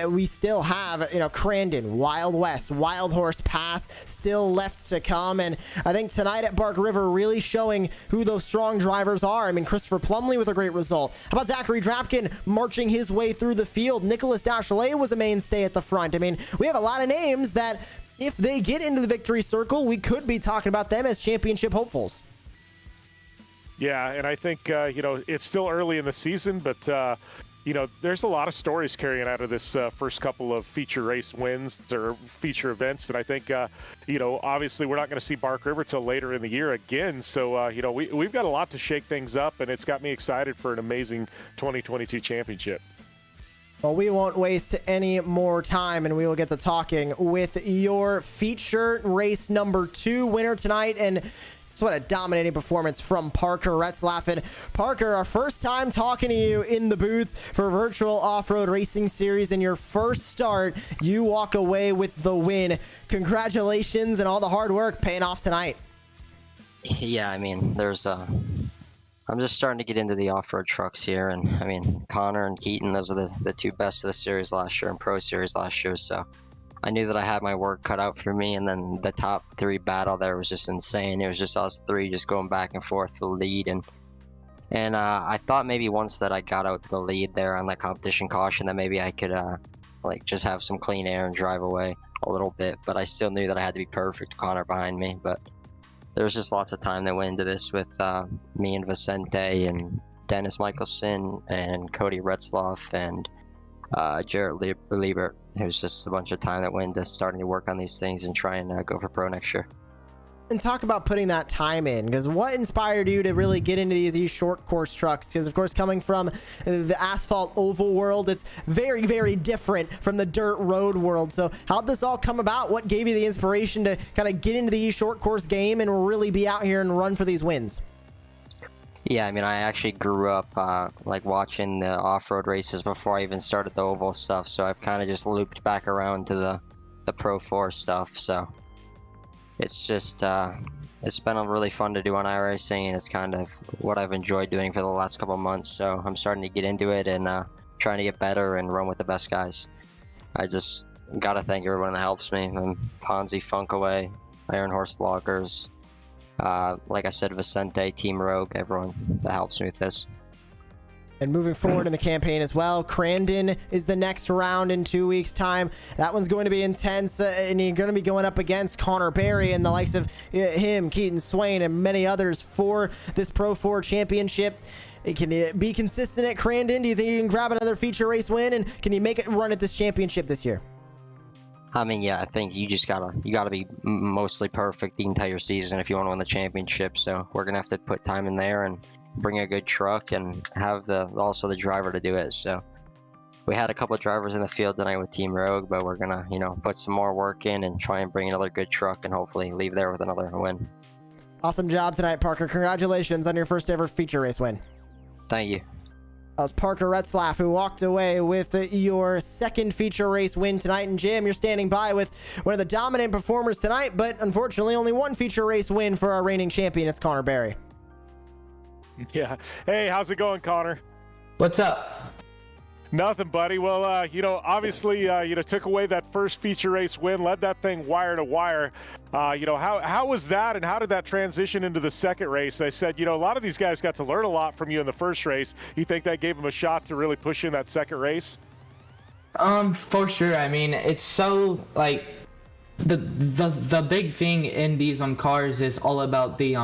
we still have, Crandon, Wild West, Wild Horse Pass still left to come. And I think tonight at Bark River really showing who those strong drivers are. I mean, Christopher Plumley with a great result. How about Zachary Drapkin marching his way through the field? Nicholas Dachelet was a mainstay at the front. I mean, we have a lot of names that if they get into the victory circle, we could be talking about them as championship hopefuls. Yeah, and I think, it's still early in the season, but, there's a lot of stories carrying out of this first couple of feature race wins or feature events. And I think, obviously we're not going to see Bark River till later in the year again. So, we've got a lot to shake things up, and it's got me excited for an amazing 2022 championship. Well, we won't waste any more time, and we will get to talking with your feature race number 2 winner tonight. And what a dominating performance from Parker Racecraft. Parker, our first time talking to you in the booth for Virtual Off-Road Racing Series, and your first start, you walk away with the win. Congratulations, and all the hard work paying off tonight. Yeah, I mean, I'm just starting to get into the off-road trucks here, and I mean, Connor and Keaton, those are the 2 best of the series last year and Pro Series last year, so I knew that I had my work cut out for me. And then the top 3 battle there was just insane. It was just us 3 just going back and forth for the lead, and I thought maybe once that I got out to the lead there on that competition caution that maybe I could just have some clean air and drive away a little bit, but I still knew that I had to be perfect, Connor behind me. But there was just lots of time that went into this with me and Vicente and Dennis Michelson and Cody Retzloff and Jarrett Liebert. It was just a bunch of time that went into starting to work on these things and try and go for pro next year. And talk about putting that time in, because what inspired you to really get into these short course trucks? Because of course, coming from the asphalt oval world, it's very, very different from the dirt road world. So how'd this all come about? What gave you the inspiration to kind of get into the short course game and really be out here and run for these wins? Yeah, I mean, I actually grew up watching the off-road races before I even started the oval stuff, so I've kind of just looped back around to the Pro 4 stuff. So it's just it's been really fun to do on iRacing, and it's kind of what I've enjoyed doing for the last couple months. So I'm starting to get into it and trying to get better and run with the best guys. I just gotta thank everyone that helps me. Ponzi, Funkaway, Iron Horse Loggers, like I said, Vicente, Team Rogue, everyone that helps me with this. And moving forward in the campaign as well, Crandon is the next round in 2 weeks' time. That one's going to be intense, and you're going to be going up against Connor Barry and the likes of him, Keaton Swain, and many others for this Pro 4 championship. Can you be consistent at Crandon? Do you think you can grab another feature race win, and can you make it run at this championship this year? I mean, yeah, I think you gotta be mostly perfect the entire season if you want to win the championship. So we're gonna have to put time in there and bring a good truck and have also the driver to do it. So we had a couple of drivers in the field tonight with Team Rogue, but we're gonna put some more work in and try and bring another good truck and hopefully leave there with another win. Awesome job tonight, Parker. Congratulations on your first ever feature race win. Thank you. That was Parker Racecraft, who walked away with your second feature race win tonight. And Jim, you're standing by with one of the dominant performers tonight, but unfortunately only one feature race win for our reigning champion. It's Connor Barry. Yeah. Hey, how's it going, Connor? What's up? Nothing, buddy. Well, obviously, took away that first feature race win, led that thing wire to wire. How was that, and how did that transition into the second race? I said, a lot of these guys got to learn a lot from you in the first race. You think that gave them a shot to really push in that second race? For sure. I mean, it's so the big thing in these cars is all about the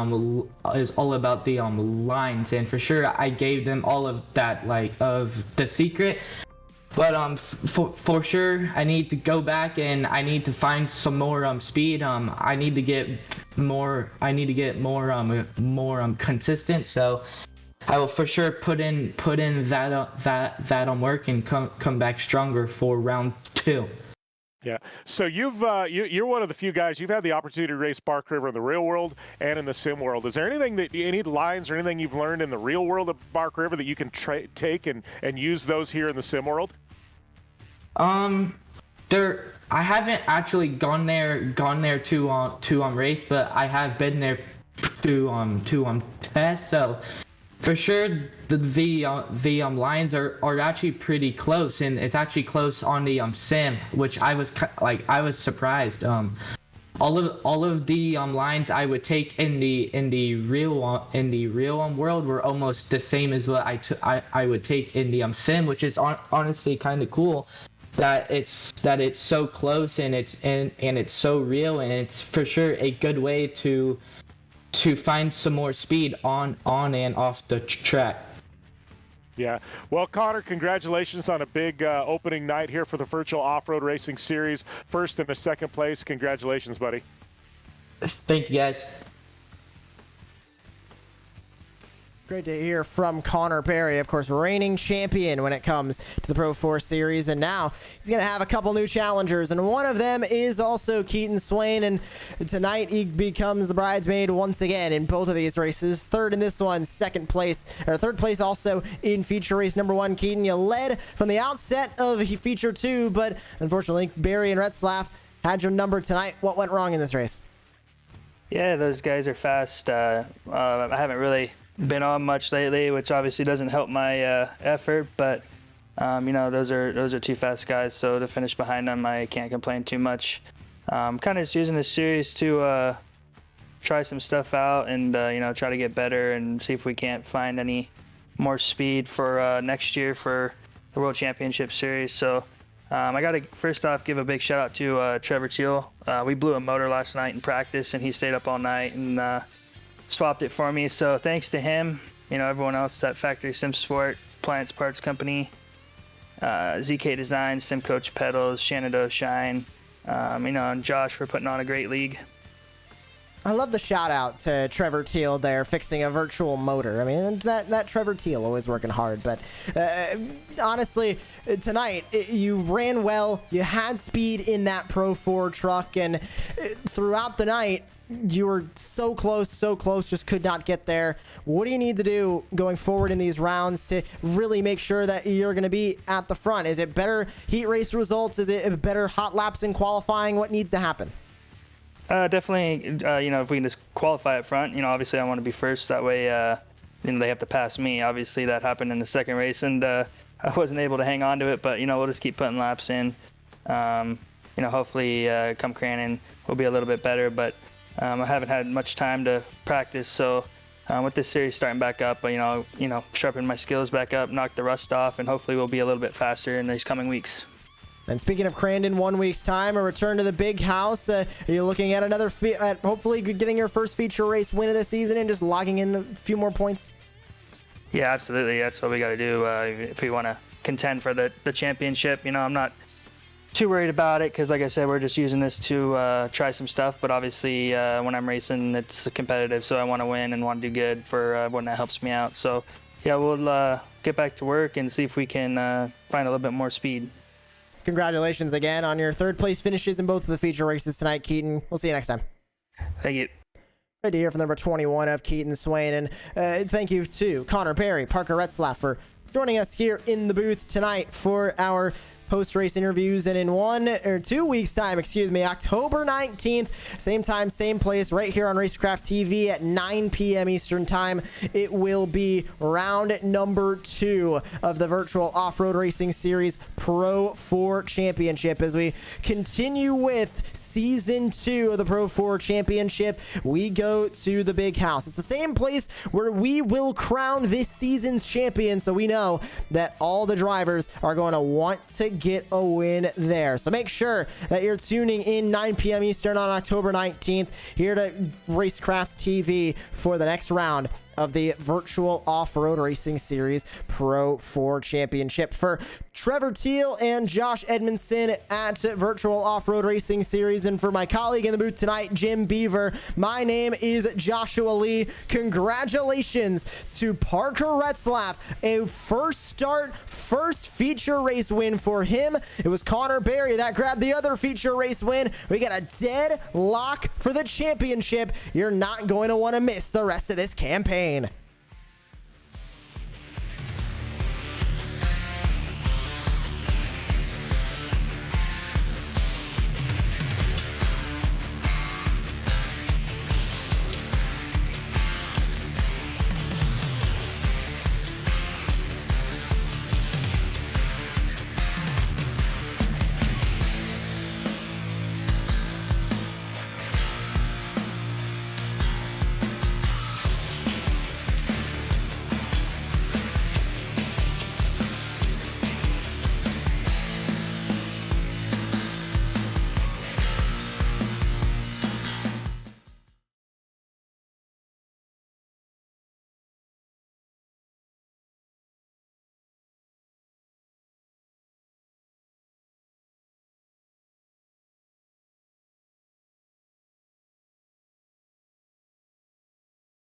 lines, and for sure I gave them all of that, of the secret But for sure, I need to go back and I need to find some more speed. I need to get more. I need to get more consistent. So I will for sure put in that work and come back stronger for round 2. Yeah. So you're one of the few guys, you've had the opportunity to race Bark River in the real world and in the sim world. Is there any lines or anything you've learned in the real world of Bark River that you can take and use those here in the sim world? I haven't actually gone there to race, but I have been there to test. So for sure, the lines are actually pretty close, and it's actually close on the sim, which I was surprised. All of the lines I would take in the real world were almost the same as what I would take in the sim, which is honestly kind of cool. That it's so close and it's so real, and it's for sure a good way to find some more speed on and off the track. Yeah. Well, Connor, congratulations on a big opening night here for the Virtual Off-Road Racing Series. First and a second place. Congratulations, buddy. Thank you, guys. Great to hear from Connor Perry, of course, reigning champion when it comes to the Pro 4 Series. And now he's going to have a couple new challengers, and one of them is also Keaton Swain. And tonight he becomes the bridesmaid once again in both of these races. Third in this one, third place also in feature race number 1. Keaton, you led from the outset of feature 2, but unfortunately, Barry and Retzlaff had your number tonight. What went wrong in this race? Yeah, those guys are fast. I haven't really been on much lately, which obviously doesn't help my effort, but those are two fast guys, so to finish behind them I can't complain too much. Kind of just using this series to try some stuff out and try to get better and see if we can't find any more speed for next year for the World Championship Series. So I gotta first off give a big shout out to Trevor Teal. We blew a motor last night in practice and he stayed up all night and swapped it for me, so thanks to him, everyone else at Factory Sim Sport, Plants Parts Company, ZK Design, Sim Coach Pedals, Shenandoah Shine, and Josh for putting on a great league. I love the shout out to Trevor Teal there, fixing a virtual motor. I mean, that Trevor Teal always working hard, but honestly, tonight you ran well, you had speed in that Pro 4 truck, and throughout the night you were so close, just could not get there. What do you need to do going forward in these rounds to really make sure that you're going to be at the front? Is it better heat race results? Is it better hot laps in qualifying? What needs to happen? Definitely, if we can just qualify up front, obviously I want to be first. That way, they have to pass me. Obviously that happened in the second race and I wasn't able to hang on to it, but, we'll just keep putting laps in. Hopefully come Cranon we'll be a little bit better, but I haven't had much time to practice, so with this series starting back up, sharpen my skills back up, knock the rust off, and hopefully we'll be a little bit faster in these coming weeks. And speaking of Crandon, 1 week's time, a return to the big house. Are you looking at another, hopefully getting your first feature race win of the season and just logging in a few more points? Yeah, absolutely. That's what we got to do if we want to contend for the championship. I'm not too worried about it because, like I said, we're just using this to try some stuff. But obviously, when I'm racing, it's competitive, so I want to win and want to do good for when that helps me out. So, yeah, we'll get back to work and see if we can find a little bit more speed. Congratulations again on your third place finishes in both of the feature races tonight, Keaton. We'll see you next time. Thank you. Good to hear from number 21 of Keaton Swain. And thank you to Connor Perry, Parker Retzlaff for joining us here in the booth tonight for our post-race interviews. And in 1 or 2 weeks time, October 19th, same time, same place, right here on Racecraft TV at 9 p.m. Eastern time, it will be round number 2 of the Virtual Off-Road Racing Series Pro 4 Championship. As we continue with Season 2 of the Pro 4 Championship, we go to the Big House. It's the same place where we will crown this season's champion, so we know that all the drivers are going to want to get a win there. So make sure that you're tuning in 9 p.m. Eastern on October 19th here to Racecraft TV for the next round of the Virtual Off-Road Racing Series Pro 4 Championship. For Trevor Teal and Josh Edmondson at Virtual Off-Road Racing Series, and for my colleague in the booth tonight, Jim Beaver, my name is Joshua Lee. Congratulations to Parker Retzlaff, a first start, first feature race win for him. It was Connor Berry that grabbed the other feature race win. We got a dead lock for the championship. You're not going to want to miss the rest of this campaign.